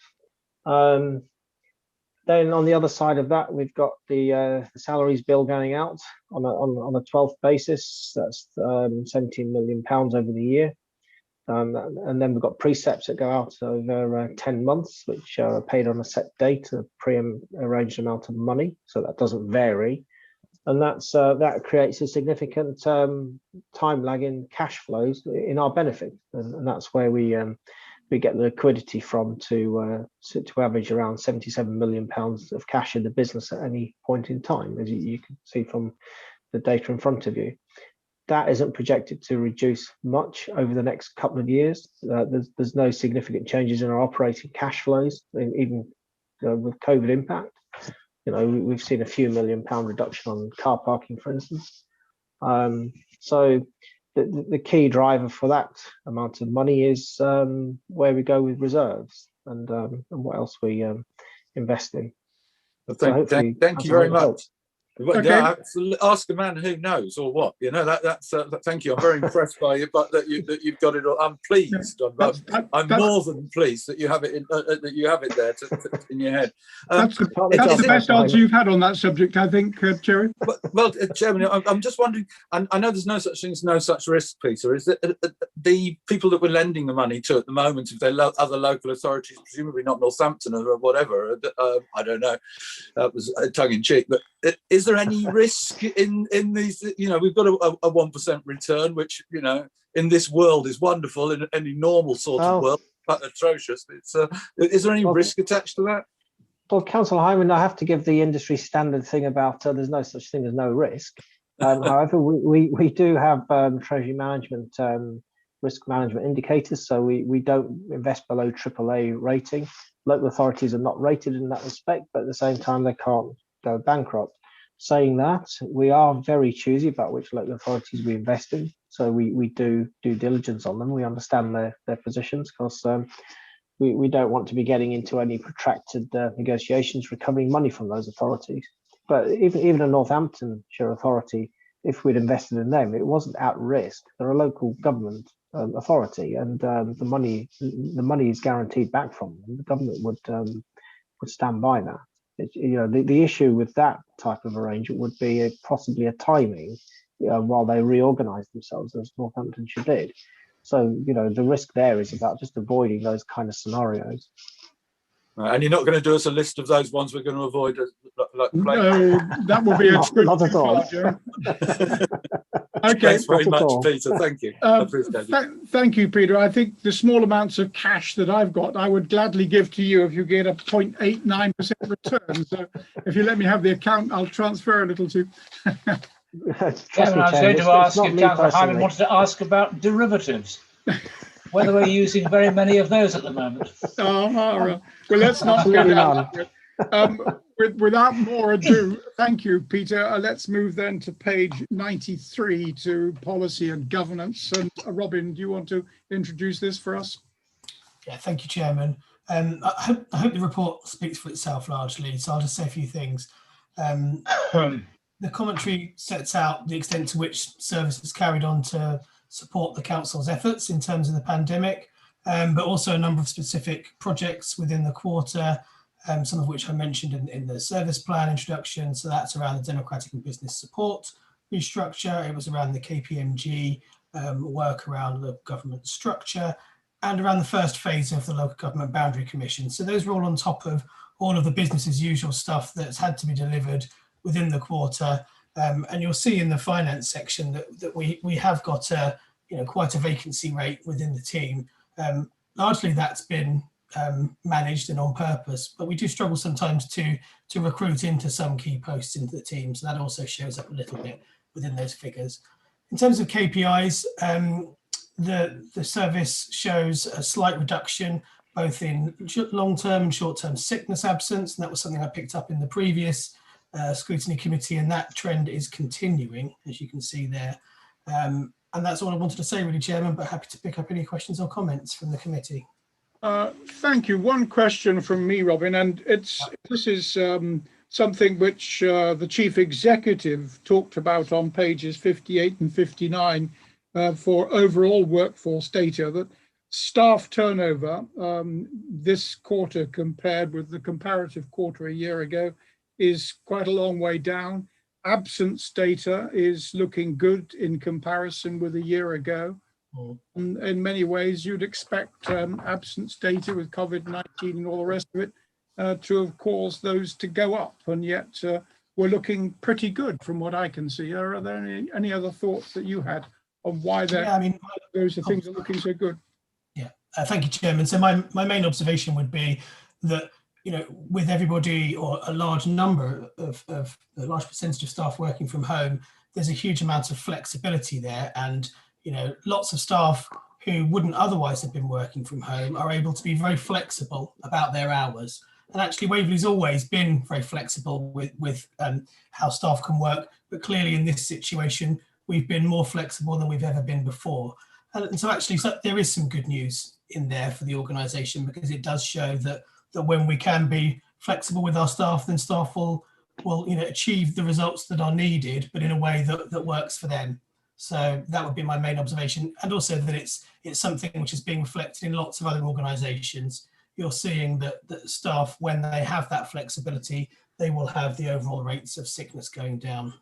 Then on the other side of that, we've got the salaries bill going out on a 12th basis. That's 17 million pounds over the year. And then we've got precepts that go out over 10 months, which are paid on a set date, a pre-arranged amount of money. So that doesn't vary. And that creates a significant time lag in cash flows in our benefit. And that's where we get the liquidity from to average around 77 million pounds of cash in the business at any point in time, as you can see from the data in front of you. That isn't projected to reduce much over the next couple of years. There's no significant changes in our operating cash flows, even with COVID impact. We've seen a few £1 million reduction on car parking, for instance. So the key driver for that amount of money is where we go with reserves and what else we invest in. Well, thank you very much. Okay. Ask a man who knows, or what, that's thank you. I'm very impressed by you, but that you've got it all. I'm pleased. I'm more than pleased that you have it there in your head. That's the best answer you've had on that subject, I think, Jerry. Well, Chairman, I'm just wondering. I know there's no such thing as no such risk, Peter. Is that the people that we're lending the money to at the moment, if they're other local authorities, presumably not Northampton or whatever, I don't know. That was tongue in cheek, but is there any risk in these? We've got a 1% return, which in this world is wonderful. In any normal sort of world, but atrocious. Is there any risk attached to that? Well, Councillor Hyman, I have to give the industry standard thing about there's no such thing as no risk. However, we do have Treasury Management risk management indicators, so we don't invest below AAA rating. Local authorities are not rated in that respect, but at the same time they can't go bankrupt. Saying that, we are very choosy about which local authorities we invest in. So we do due diligence on them. We understand their positions, because we don't want to be getting into any protracted negotiations recovering money from those authorities. But even a Northamptonshire authority, if we'd invested in them, it wasn't at risk. They're a local government authority, and the money is guaranteed back from them. The government would stand by that. The issue with that type of arrangement would be possibly a timing while they reorganise themselves, as Northamptonshire did. So the risk there is about just avoiding those kind of scenarios. And you're not going to do us a list of those ones we're going to avoid? No, that will be a trip Not too at all. far, Joe. Okay. Thanks very Not at much, all. Peter. Thank you. I appreciate it. Thank you, Peter. I think the small amounts of cash that I've got, I would gladly give to you if you get a 0.89% return. So if you let me have the account, I'll transfer a little to. Chairman, I was going to ask if Councillor Hyman wanted to ask about derivatives, whether we're using very many of those at the moment. Well, let's not go down that. Without more ado, thank you, Peter. Let's move then to page 93 to policy and governance. And Robin, do you want to introduce this for us? Yeah, thank you, Chairman. I hope the report speaks for itself largely, so I'll just say a few things. The commentary sets out the extent to which services carried on to support the council's efforts in terms of the pandemic, but also a number of specific projects within the quarter, some of which I mentioned in the service plan introduction. So that's around the democratic and business support restructure. It was around the KPMG work around the government structure, and around the first phase of the local government boundary commission. So those are all on top of all of the business as usual stuff that's had to be delivered within the quarter. And you'll see in the finance section that we have got quite a vacancy rate within the team. Largely that's been managed and on purpose, but we do struggle sometimes to recruit into some key posts into the team. So that also shows up a little bit within those figures. In terms of KPIs, the service shows a slight reduction both in long-term and short-term sickness absence, and that was something I picked up in the previous Scrutiny Committee, and that trend is continuing, as you can see there. And that's all I wanted to say, really, Chairman, but happy to pick up any questions or comments from the committee. Thank you. One question from me, Robin, and this is something which the Chief Executive talked about on pages 58 and 59 for overall workforce data, that staff turnover this quarter compared with the comparative quarter a year ago is quite a long way down. Absence data is looking good in comparison with a year ago. In many ways, you'd expect absence data with COVID-19 and all the rest of it to have caused those to go up, and yet we're looking pretty good from what I can see. Are there any other thoughts that you had on why those things are looking so good? Yeah, thank you, Chairman. So my main observation would be that, with everybody or a large number of a large percentage of staff working from home, there's a huge amount of flexibility there, and lots of staff who wouldn't otherwise have been working from home are able to be very flexible about their hours. And actually, Waverley's always been very flexible with how staff can work, but clearly in this situation, we've been more flexible than we've ever been before. And so actually, there is some good news in there for the organisation, because it does show that when we can be flexible with our staff, then staff will achieve the results that are needed, but in a way that works for them. So that would be my main observation, and also that it's something which is being reflected in lots of other organisations. You're seeing that staff, when they have that flexibility, they will have the overall rates of sickness going down.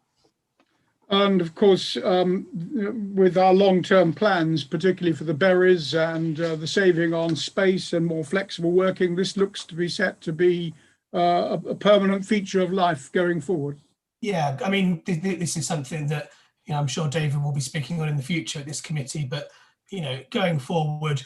And of course, with our long-term plans, particularly for the berries and the saving on space and more flexible working, this looks to be set to be a permanent feature of life going forward. Yeah, I mean, this is something that I'm sure David will be speaking on in the future at this committee, but going forward,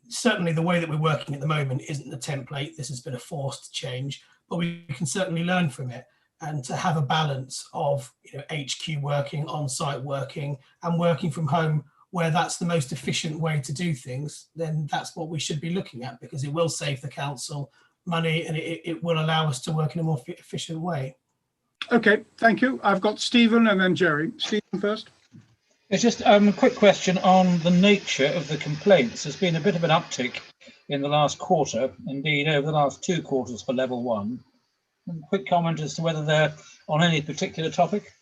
certainly the way that we're working at the moment isn't the template. This has been a forced change, but we can certainly learn from it. And to have a balance of HQ working, on-site working, and working from home, where that's the most efficient way to do things, then that's what we should be looking at, because it will save the council money and it will allow us to work in a more efficient way. Okay, thank you. I've got Stephen and then Jerry. Stephen first. It's just a quick question on the nature of the complaints. There's been a bit of an uptick in the last quarter, indeed over the last 2 quarters for level 1. Quick comment as to whether they're on any particular topic.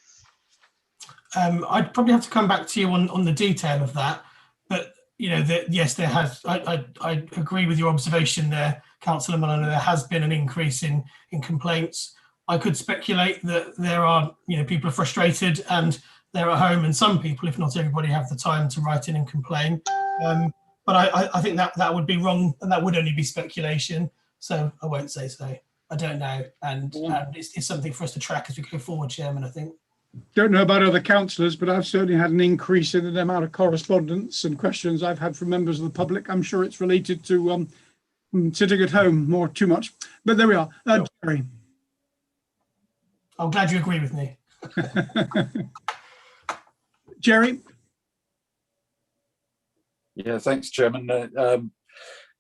I'd probably have to come back to you on the detail of that, but yes, there has. I agree with your observation there, Councillor Mullen. There has been an increase in complaints. I could speculate that there are people are frustrated and they're at home, and some people, if not everybody, have the time to write in and complain. But I think that would be wrong, and that would only be speculation. So I won't say so. I don't know. And it's something for us to track as we go forward, Chairman, I think. Don't know about other councillors, but I've certainly had an increase in the amount of correspondence and questions I've had from members of the public. I'm sure it's related to sitting at home more too much. But there we are. Jerry. I'm glad you agree with me. Jerry? Yeah, thanks, Chairman.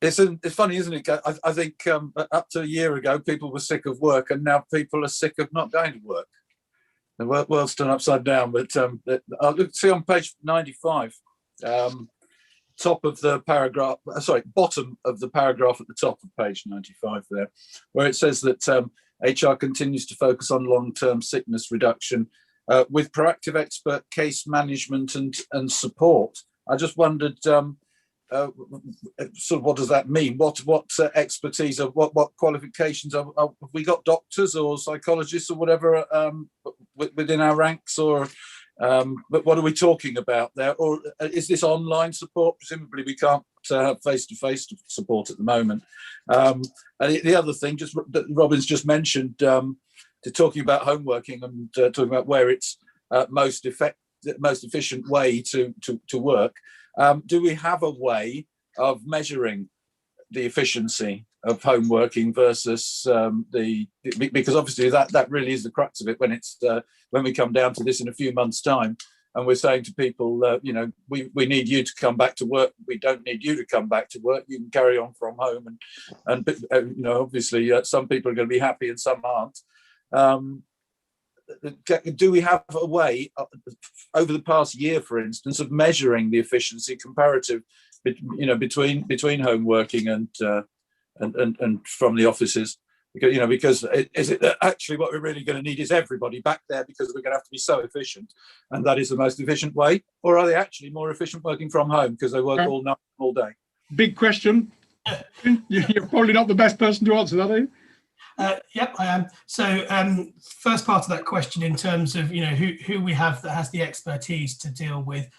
It's funny, isn't it? I think up to a year ago, people were sick of work, and now people are sick of not going to work. The world's turned upside down. But see on page 95, top of the paragraph, bottom of the paragraph at the top of page 95 there, where it says that HR continues to focus on long-term sickness reduction with proactive expert case management and support. I just wondered, sort of, what does that mean? What expertise or what qualifications have we got? Doctors or psychologists or whatever within our ranks, or but what are we talking about there? Or is this online support? Presumably we can't have face-to-face support at the moment. And the other thing, just that Robin's just mentioned, talking about home working and talking about where it's most efficient way to work. Do we have a way of measuring the efficiency of home working versus because obviously that really is the crux of it when it's when we come down to this in a few months' time and we're saying to people, you know, we need you to come back to work. We don't need you to come back to work. You can carry on from home, and you know, obviously some people are going to be happy and some aren't. Do we have a way over the past year, for instance, of measuring the efficiency comparative, you know, between home working and from the offices? Because, you know, because is it actually what we're really going to need is everybody back there because we're going to have to be so efficient, and that is the most efficient way, or are they actually more efficient working from home because they work all night, all day? Big question. You're probably not the best person to answer that, are you? Yep, I am. So first part of that question in terms of, you know, who we have that has the expertise to deal with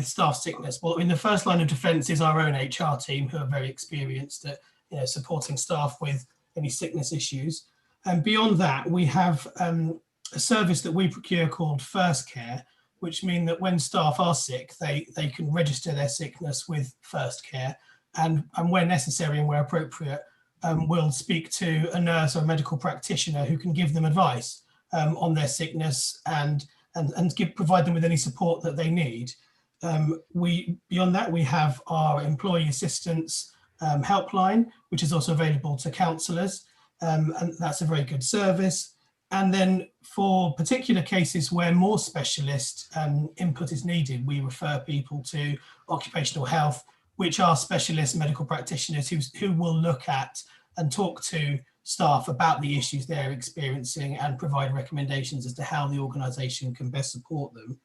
staff sickness. Well, in the first line of defence is our own HR team, who are very experienced at, you know, supporting staff with any sickness issues. And beyond that, we have a service that we procure called First Care, which means that when staff are sick, they can register their sickness with First Care, and where necessary and where appropriate, will speak to a nurse or a medical practitioner who can give them advice on their sickness and provide them with any support that they need. Beyond that, we have our employee assistance helpline, which is also available to counsellors, and that's a very good service. And then for particular cases where more specialist input is needed, we refer people to occupational health, which are specialist medical practitioners who will look at and talk to staff about the issues they're experiencing and provide recommendations as to how the organisation can best support them.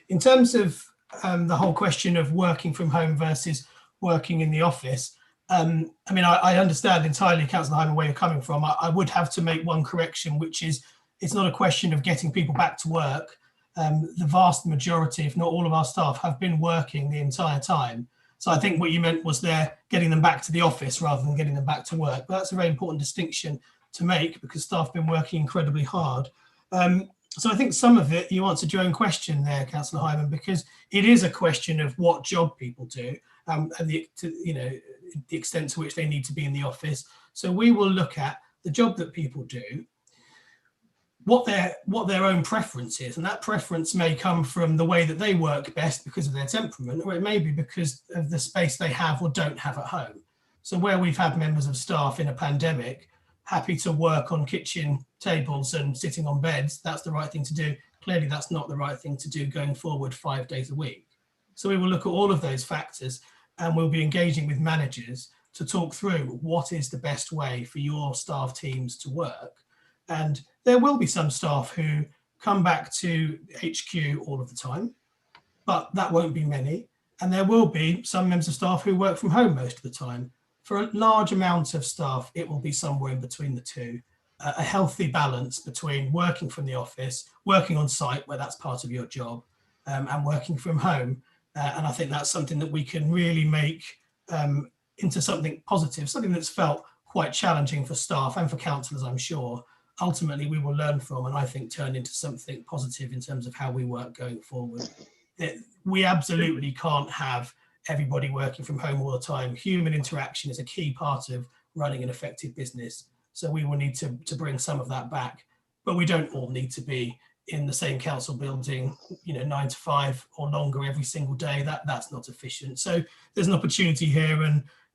In terms of the whole question of working from home versus working in the office, I mean, I understand entirely, Councillor Hyman, where you're coming from. I would have to make one correction, which is it's not a question of getting people back to work. The vast majority, if not all of our staff, have been working the entire time. So I think what you meant was they're getting them back to the office rather than getting them back to work. But that's a very important distinction to make because staff have been working incredibly hard. So I think some of it, you answered your own question there, Councillor Hyman, because it is a question of what job people do and the extent to which they need to be in the office. So we will look at the job that people do, what their own preference is, and that preference may come from the way that they work best because of their temperament, or it may be because of the space they have or don't have at home. So where we've had members of staff in a pandemic happy to work on kitchen tables and sitting on beds, that's the right thing to do. Clearly that's not the right thing to do going forward 5 days a week. So we will look at all of those factors and we'll be engaging with managers to talk through what is the best way for your staff teams to work. And there will be some staff who come back to HQ all of the time, but that won't be many. And there will be some members of staff who work from home most of the time. For a large amount of staff, it will be somewhere in between the two, a healthy balance between working from the office, working on site where that's part of your job, and working from home. And I think that's something that we can really make into something positive, something that's felt quite challenging for staff and for councillors, I'm sure, ultimately we will learn from, and I think turn into something positive in terms of how we work going forward. That we absolutely can't have everybody working from home all the time. Human interaction is a key part of running an effective business. So we will need to bring some of that back, but we don't all need to be in the same council building, 9 to 5 or longer every single day. That's not efficient. So there's an opportunity here,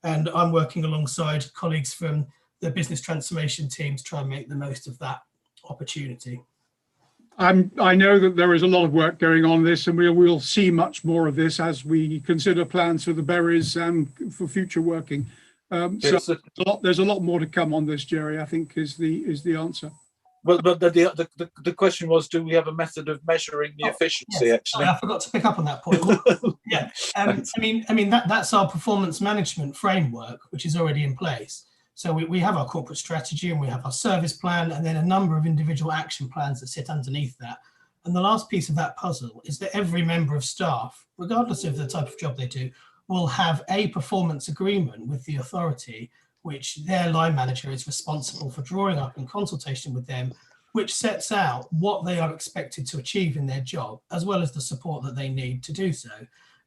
and I'm working alongside colleagues from the business transformation team to try and make the most of that opportunity. I know that there is a lot of work going on this, and we'll see much more of this as we consider plans for the berries and for future working. So there's a lot more to come on this, Jerry, I think is the answer. Well, but the question was, do we have a method of measuring the efficiency? Yes. Actually, I forgot to pick up on that point. Yeah, I mean that's our performance management framework, which is already in place. So we have our corporate strategy, and we have our service plan, and then a number of individual action plans that sit underneath that. And the last piece of that puzzle is that every member of staff, regardless of the type of job they do, will have a performance agreement with the authority, which their line manager is responsible for drawing up in consultation with them, which sets out what they are expected to achieve in their job, as well as the support that they need to do so.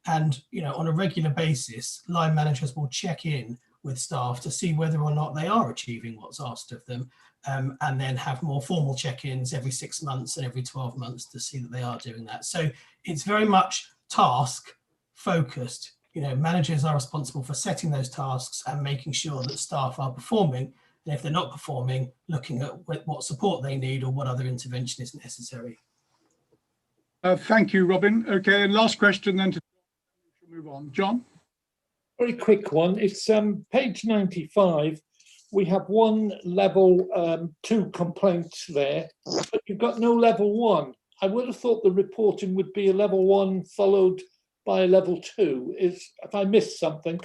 And on a regular basis, line managers will check in with staff to see whether or not they are achieving what's asked of them, and then have more formal check-ins every 6 months and every 12 months to see that they are doing that. So it's very much task focused. Managers are responsible for setting those tasks and making sure that staff are performing. And if they're not performing, looking at what support they need or what other intervention is necessary. Thank you, Robin. Okay, and last question then to move on. John? Very quick one. It's page 95. We have one level 2 complaints there, but you've got no level 1. I would have thought the reporting would be a level 1 followed by a level 2. Have I missed something?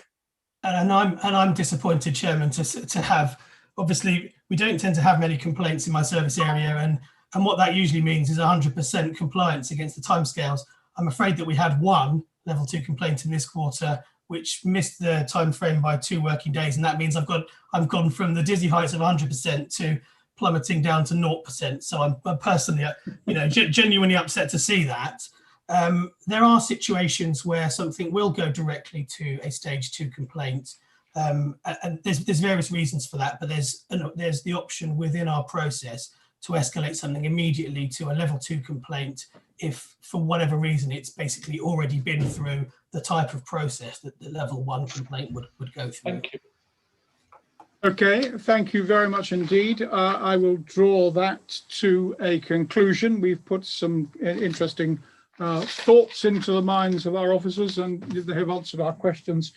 And I'm disappointed, Chairman, to have, obviously we don't tend to have many complaints in my service area, and what that usually means is 100% compliance against the timescales. I'm afraid that we had one level 2 complaint in this quarter, which missed the time frame by 2 working days, and that means I've gone from the dizzy heights of 100% to plummeting down to 0%. So I'm personally, genuinely upset to see that. There are situations where something will go directly to a stage 2 complaint, and there's various reasons for that, but there's the option within our process to escalate something immediately to a level 2 complaint if, for whatever reason, it's basically already been through the type of process that the level 1 complaint would go through. Thank you. Okay, thank you very much indeed. I will draw that to a conclusion. We've put some interesting thoughts into the minds of our officers, and they have answered our questions,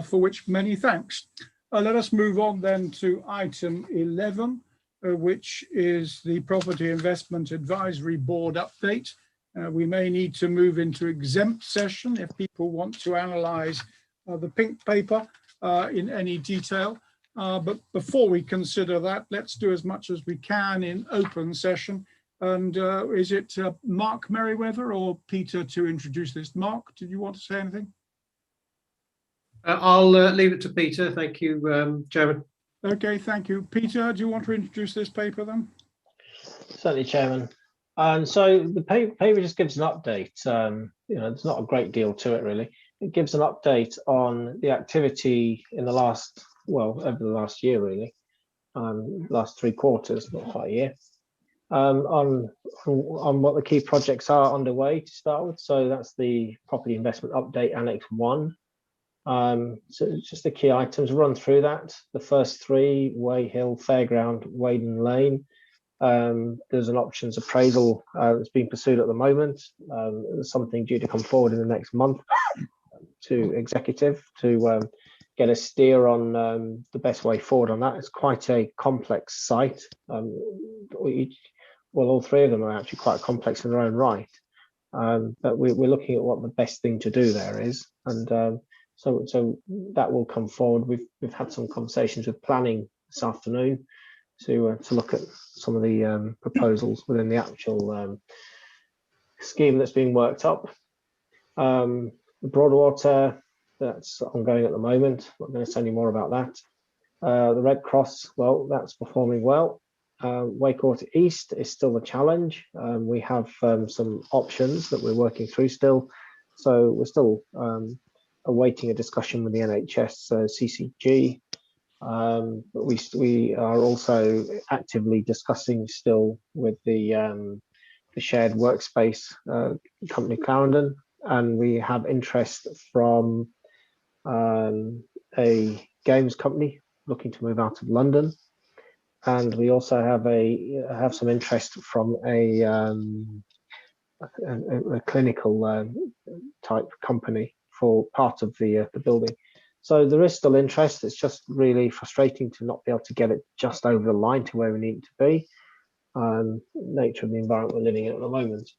for which many thanks. Let us move on then to item 11, which is the Property Investment Advisory Board update. We may need to move into exempt session if people want to analyse the pink paper in any detail. But before we consider that, let's do as much as we can in open session. And is it Mark Merriweather or Peter to introduce this? Mark, did you want to say anything? I'll leave it to Peter. Thank you, Chairman. Okay, thank you. Peter, do you want to introduce this paper then? Certainly, Chairman. And so the paper just gives an update. There's not a great deal to it, really. It gives an update on the activity in over the last year, really, last 3 quarters, not quite a year, on what the key projects are underway to start with. So that's the Property Investment Update Annex 1. So it's just the key items, run through that. The first 3, Way Hill, Fairground, Waden Lane. There's an options appraisal that's being pursued at the moment. There's something due to come forward in the next month to executive to get a steer on the best way forward on that. It's quite a complex site. All 3 of them are actually quite complex in their own right. But we're looking at what the best thing to do there is, and so that will come forward. We've had some conversations with planning this afternoon to look at some of the proposals within the actual scheme that's being worked up. The Broadwater, that's ongoing at the moment. I'm not going to say any more about that. The Red Cross, well, that's performing well. Wakewater East is still a challenge. We have some options that we're working through still. So we're still awaiting a discussion with the NHS CCG. But we are also actively discussing still with the shared workspace company Clarendon, and we have interest from a games company looking to move out of London, and we also have some interest from a clinical type company for part of the building. So there is still interest. It's just really frustrating to not be able to get it just over the line to where we need it to be. Nature of the environment we're living in at the moment.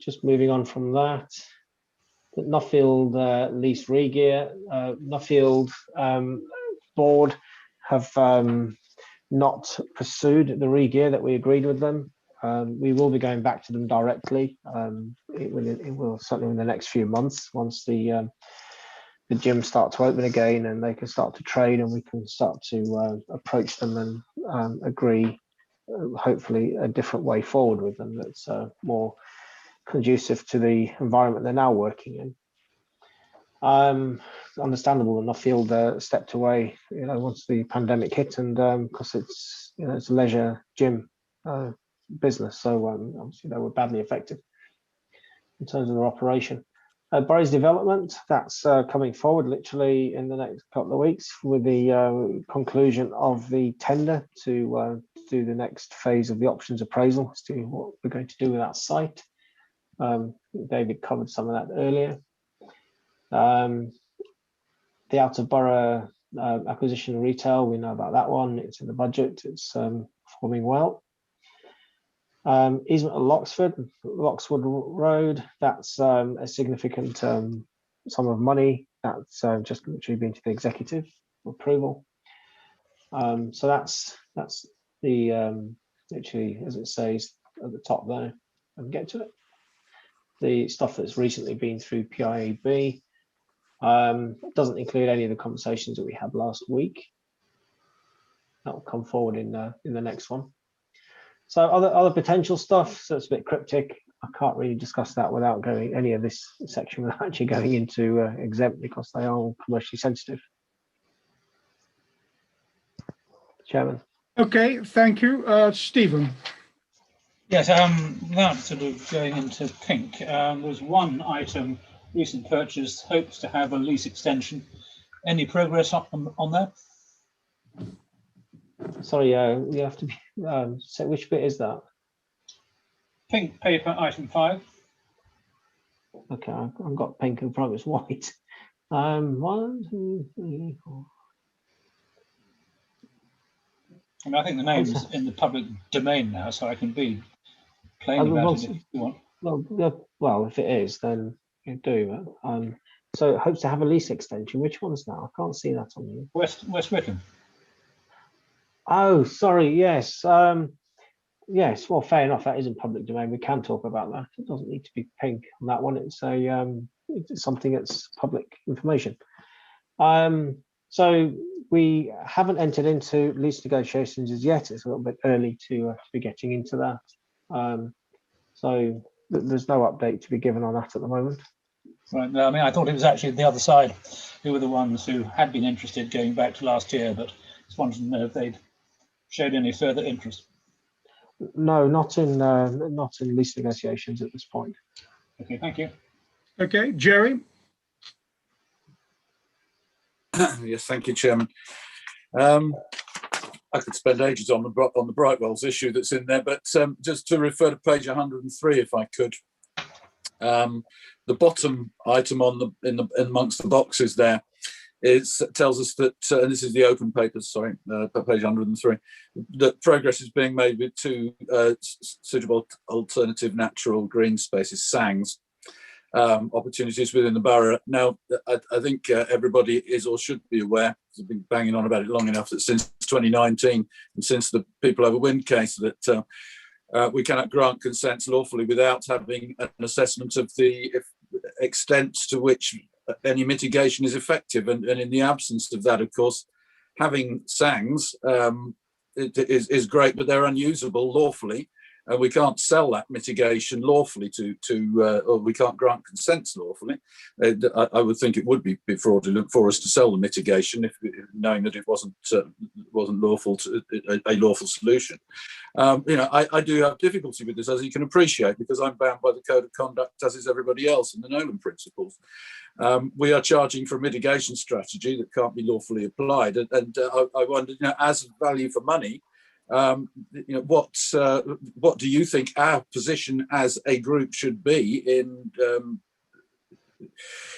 Just moving on from that. The Nuffield lease regear. Nuffield board have not pursued the regear that we agreed with them. We will be going back to them directly. It will certainly in the next few months, once the gyms start to open again and they can start to trade, and we can start to approach them and agree, hopefully, a different way forward with them that's more conducive to the environment they're now working in. Understandable that Nuffield stepped away, once the pandemic hit, and because it's it's a leisure gym business, so obviously they were badly affected in terms of their operation. Burrows Development, that's coming forward literally in the next couple of weeks with the conclusion of the tender to do the next phase of the options appraisal as to what we're going to do with that site. David covered some of that earlier. The out of borough acquisition retail, we know about that one. It's in the budget. It's performing well. Easement at Loxwood Road, that's a significant sum of money that's just literally been to the executive for approval. So that's the literally, as it says at the top there, and get to it. The stuff that's recently been through PIAB doesn't include any of the conversations that we had last week. That will come forward in the next one. So other potential stuff, so it's a bit cryptic. I can't really discuss that without going any of this section without actually going into exempt, because they are all commercially sensitive. Chairman. Okay, thank you. Stephen. Yes, that sort of going into pink. There's one item, recent purchase, hopes to have a lease extension. Any progress on that? Sorry, you have to be, say which bit is that? Pink paper, item 5. Okay, I've got pink and probably it's white. 1, 2, 3, 4. I mean, I think the name's in the public domain now, so I can be plain about it if you want. Well, if it is, then you do. So it hopes to have a lease extension. Which one's that? I can't see that on you. West Wickham. Oh, sorry. Yes. Yes. Well, fair enough. That is in public domain. We can talk about that. It doesn't need to be pink on that one. It's it's something that's public information. So we haven't entered into lease negotiations as yet. It's a little bit early to be getting into that. So there's no update to be given on that at the moment. Right. No, I mean, I thought it was actually the other side who were the ones who had been interested going back to last year, but just wanted to know if they'd showed any further interest. No, not in lease negotiations at this point. Okay, thank you. Okay, Jerry. Yes, thank you, Chairman. I could spend ages on the Brightwells issue that's in there, but just to refer to page 103, if I could. The bottom item amongst the boxes there tells us that, and this is the open papers, sorry, page 103, that progress is being made with 2 suitable alternative natural green spaces, SANGs, opportunities within the borough. Now, I think everybody is or should be aware, because I've been banging on about it long enough, that since 2019 and since the People Over Wind case, that we cannot grant consents lawfully without having an assessment of the extent to which any mitigation is effective. And in the absence of that, of course, having SANGs is great, but they're unusable lawfully. And we can't sell that mitigation lawfully or we can't grant consents lawfully. I would think it would be fraudulent for us to sell the mitigation if knowing that it wasn't lawful a lawful solution. I do have difficulty with this, as you can appreciate, because I'm bound by the code of conduct, as is everybody else, and the Nolan principles. We are charging for a mitigation strategy that can't be lawfully applied, and I wonder, as value for money. What do you think our position as a group should be in,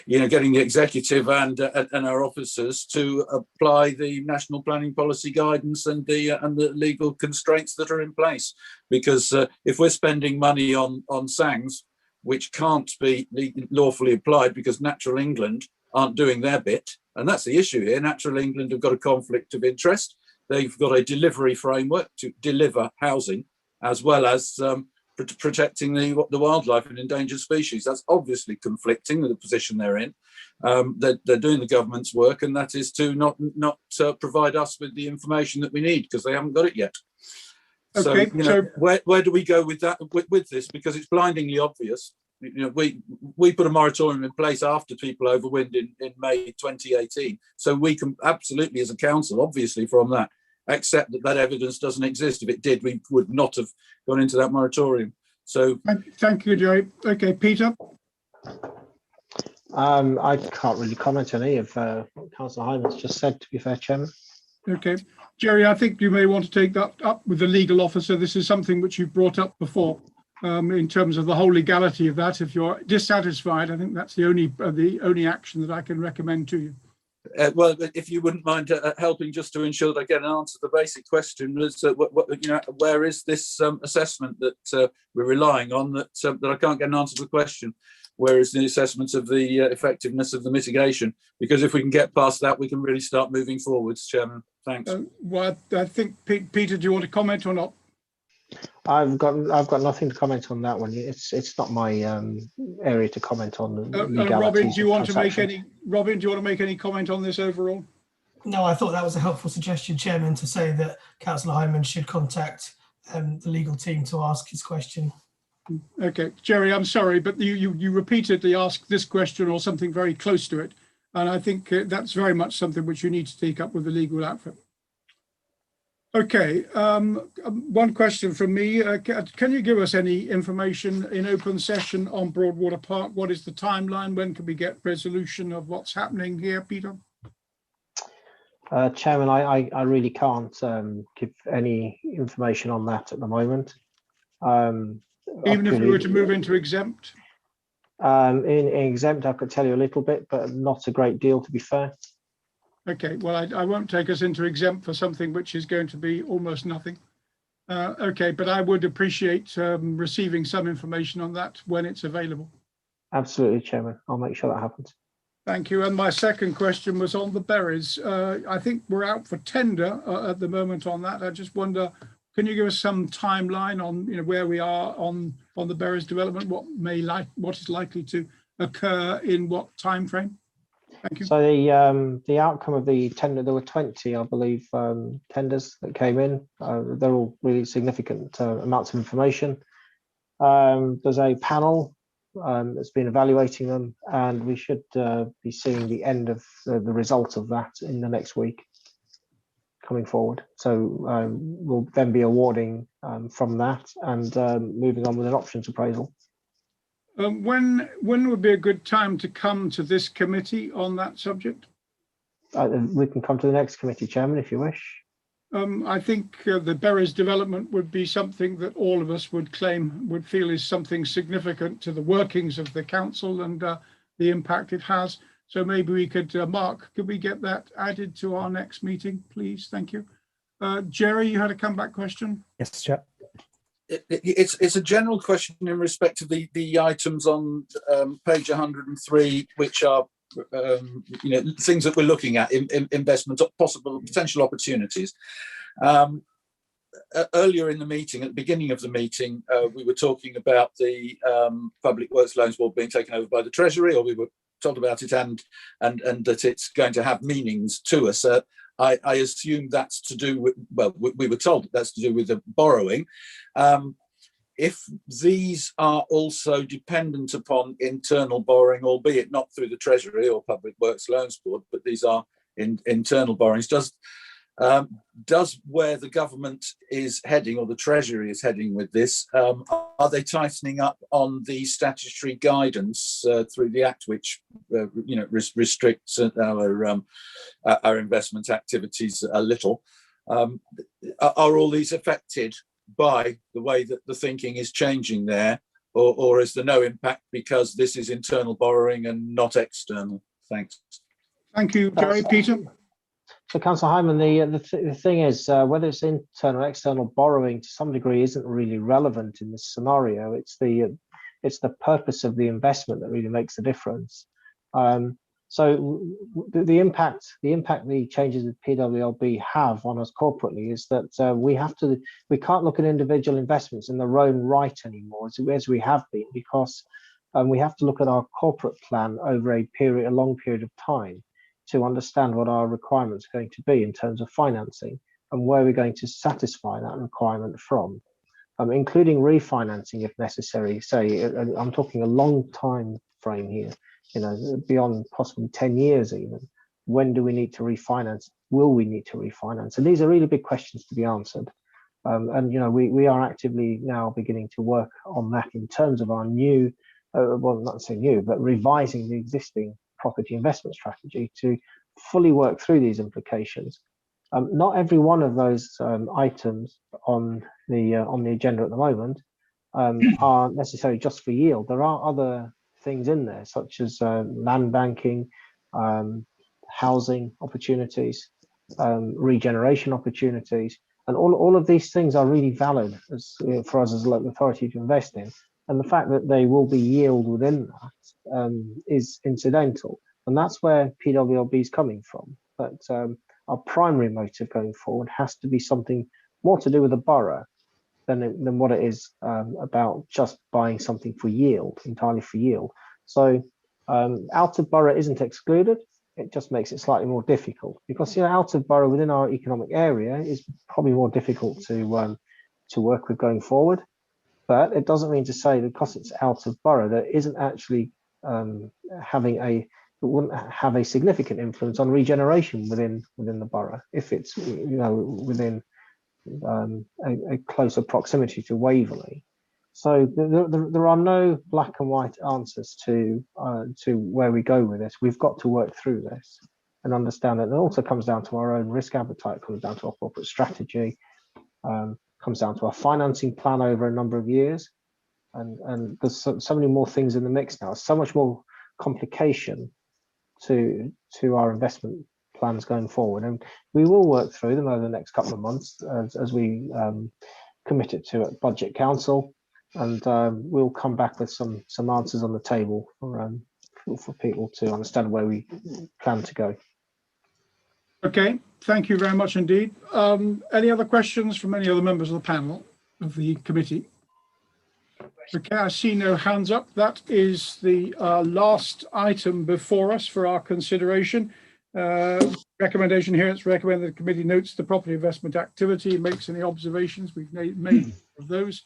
getting the executive and our officers to apply the national planning policy guidance and the legal constraints that are in place? Because if we're spending money on SANGs, which can't be lawfully applied because Natural England aren't doing their bit, and that's the issue here. Natural England have got a conflict of interest. They've got a delivery framework to deliver housing, as well as protecting the wildlife and endangered species. That's obviously conflicting with the position they're in. They're doing the government's work, and that is to not provide us with the information that we need, because they haven't got it yet. Okay, so where do we go with that? With this, because it's blindingly obvious. We put a moratorium in place after people overwind in May 2018. So we can absolutely, as a council, obviously from that, accept that evidence doesn't exist. If it did, we would not have gone into that moratorium. So thank you, Jerry. Okay, Peter. I can't really comment on any of what Councillor Hyman's just said, to be fair, Chairman. Okay, Jerry, I think you may want to take that up with the legal officer. This is something which you've brought up before. In terms of the whole legality of that. If you're dissatisfied, I think that's the only action that I can recommend to you. Well, if you wouldn't mind helping just to ensure that I get an answer to the basic question, is where is this assessment that we're relying on that I can't get an answer to the question? Where is the assessment of the effectiveness of the mitigation? Because if we can get past that, we can really start moving forwards, Chairman. Thanks. Well, I think, Peter, do you want to comment or not? I've got nothing to comment on that one. It's not my area to comment on. Robin, do you want to make any comment on this overall? No, I thought that was a helpful suggestion, Chairman, to say that Councillor Hyman should contact the legal team to ask his question. Okay, Jerry, I'm sorry, but you repeatedly asked this question or something very close to it, and I think that's very much something which you need to take up with the legal outfit. Okay, one question from me. Can you give us any information in open session on Broadwater Park? What is the timeline? When can we get resolution of what's happening here, Peter? Chairman, I really can't give any information on that at the moment. Even if we were to move into exempt? In exempt, I could tell you a little bit, but not a great deal, to be fair. Okay, well, I won't take us into exempt for something which is going to be almost nothing. Okay, but I would appreciate receiving some information on that when it's available. Absolutely, Chairman. I'll make sure that happens. Thank you. And my second question was on the berries. I think we're out for tender at the moment on that. I just wonder, can you give us some timeline on where we are on the berries development? What is likely to occur in what time frame? Thank you. So the outcome of the tender, there were 20, I believe, tenders that came in. They're all really significant amounts of information. There's a panel that's been evaluating them, and we should be seeing the end of the result of that in the next week coming forward. So we'll then be awarding from that and moving on with an options appraisal. When would be a good time to come to this committee on that subject? We can come to the next committee, Chairman, if you wish. I think the berries development would be something that all of us would feel is something significant to the workings of the council and the impact it has. So maybe we could, Mark, could we get that added to our next meeting, please? Thank you. Jerry, you had a comeback question? Yes, Chair. It's a general question in respect to the items on page 103, which are things that we're looking at, investment, possible potential opportunities. Earlier in the meeting, at the beginning of the meeting, we were talking about the Public Works Loans Board being taken over by the Treasury, or we were told about it and that it's going to have meanings to us. I assume that's to do with, well, we were told that's to do with the borrowing. If these are also dependent upon internal borrowing, albeit not through the Treasury or Public Works Loans Board, but these are internal borrowings, does where the government is heading, or the Treasury is heading with this, are they tightening up on the statutory guidance through the Act, which restricts our investment activities a little? Are all these affected by the way that the thinking is changing there, or is there no impact because this is internal borrowing and not external? Thanks. Thank you, Jerry. Peter? So, Councillor Hyman, the thing is, whether it's internal or external borrowing to some degree isn't really relevant in this scenario. It's the purpose of the investment that really makes the difference. So the impact the changes with PWLB have on us corporately is that we can't look at individual investments in their own right anymore, as we have been, because we have to look at our corporate plan over a long period of time to understand what our requirements are going to be in terms of financing and where we're going to satisfy that requirement from, including refinancing if necessary. Say, I'm talking a long time frame here, beyond possibly 10 years even. When do we need to refinance? Will we need to refinance? And these are really big questions to be answered. We are actively now beginning to work on that in terms of our new, well, not say new, but revising the existing property investment strategy to fully work through these implications. Not every one of those items on the agenda at the moment are necessarily just for yield. There are other things in there, such as land banking, housing opportunities, regeneration opportunities, and all of these things are really valid for us as a local authority to invest in. And the fact that they will be yield within that is incidental. And that's where PWLB is coming from. But our primary motive going forward has to be something more to do with the borough than what it is about just buying something for yield, entirely for yield. So out of borough isn't excluded. It just makes it slightly more difficult because out of borough within our economic area is probably more difficult to work with going forward. But it doesn't mean to say that because it's out of borough, that it isn't actually wouldn't have a significant influence on regeneration within the borough if it's within a closer proximity to Waverley. So there are no black and white answers to where we go with this. We've got to work through this and understand that it also comes down to our own risk appetite, comes down to our corporate strategy, comes down to our financing plan over a number of years. And there's so many more things in the mix now, so much more complication to our investment plans going forward. And we will work through them over the next couple of months as we committed to at Budget Council. And we'll come back with some answers on the table for people to understand where we plan to go. Okay, thank you very much indeed. Any other questions from any other members of the panel of the committee? Okay, I see no hands up. That is the last item before us for our consideration. Recommendation here, it's recommended the committee notes the property investment activity, makes any observations. We've made of those.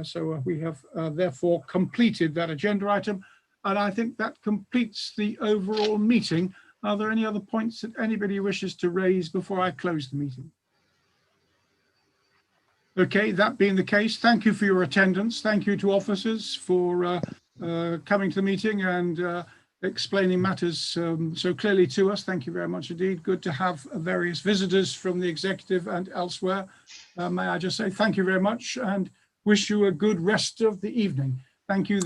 So we have therefore completed that agenda item. And I think that completes the overall meeting. Are there any other points that anybody wishes to raise before I close the meeting? Okay, that being the case, thank you for your attendance. Thank you to officers for coming to the meeting and explaining matters so clearly to us. Thank you very much indeed. Good to have various visitors from the executive and elsewhere. May I just say thank you very much and wish you a good rest of the evening. Thank you.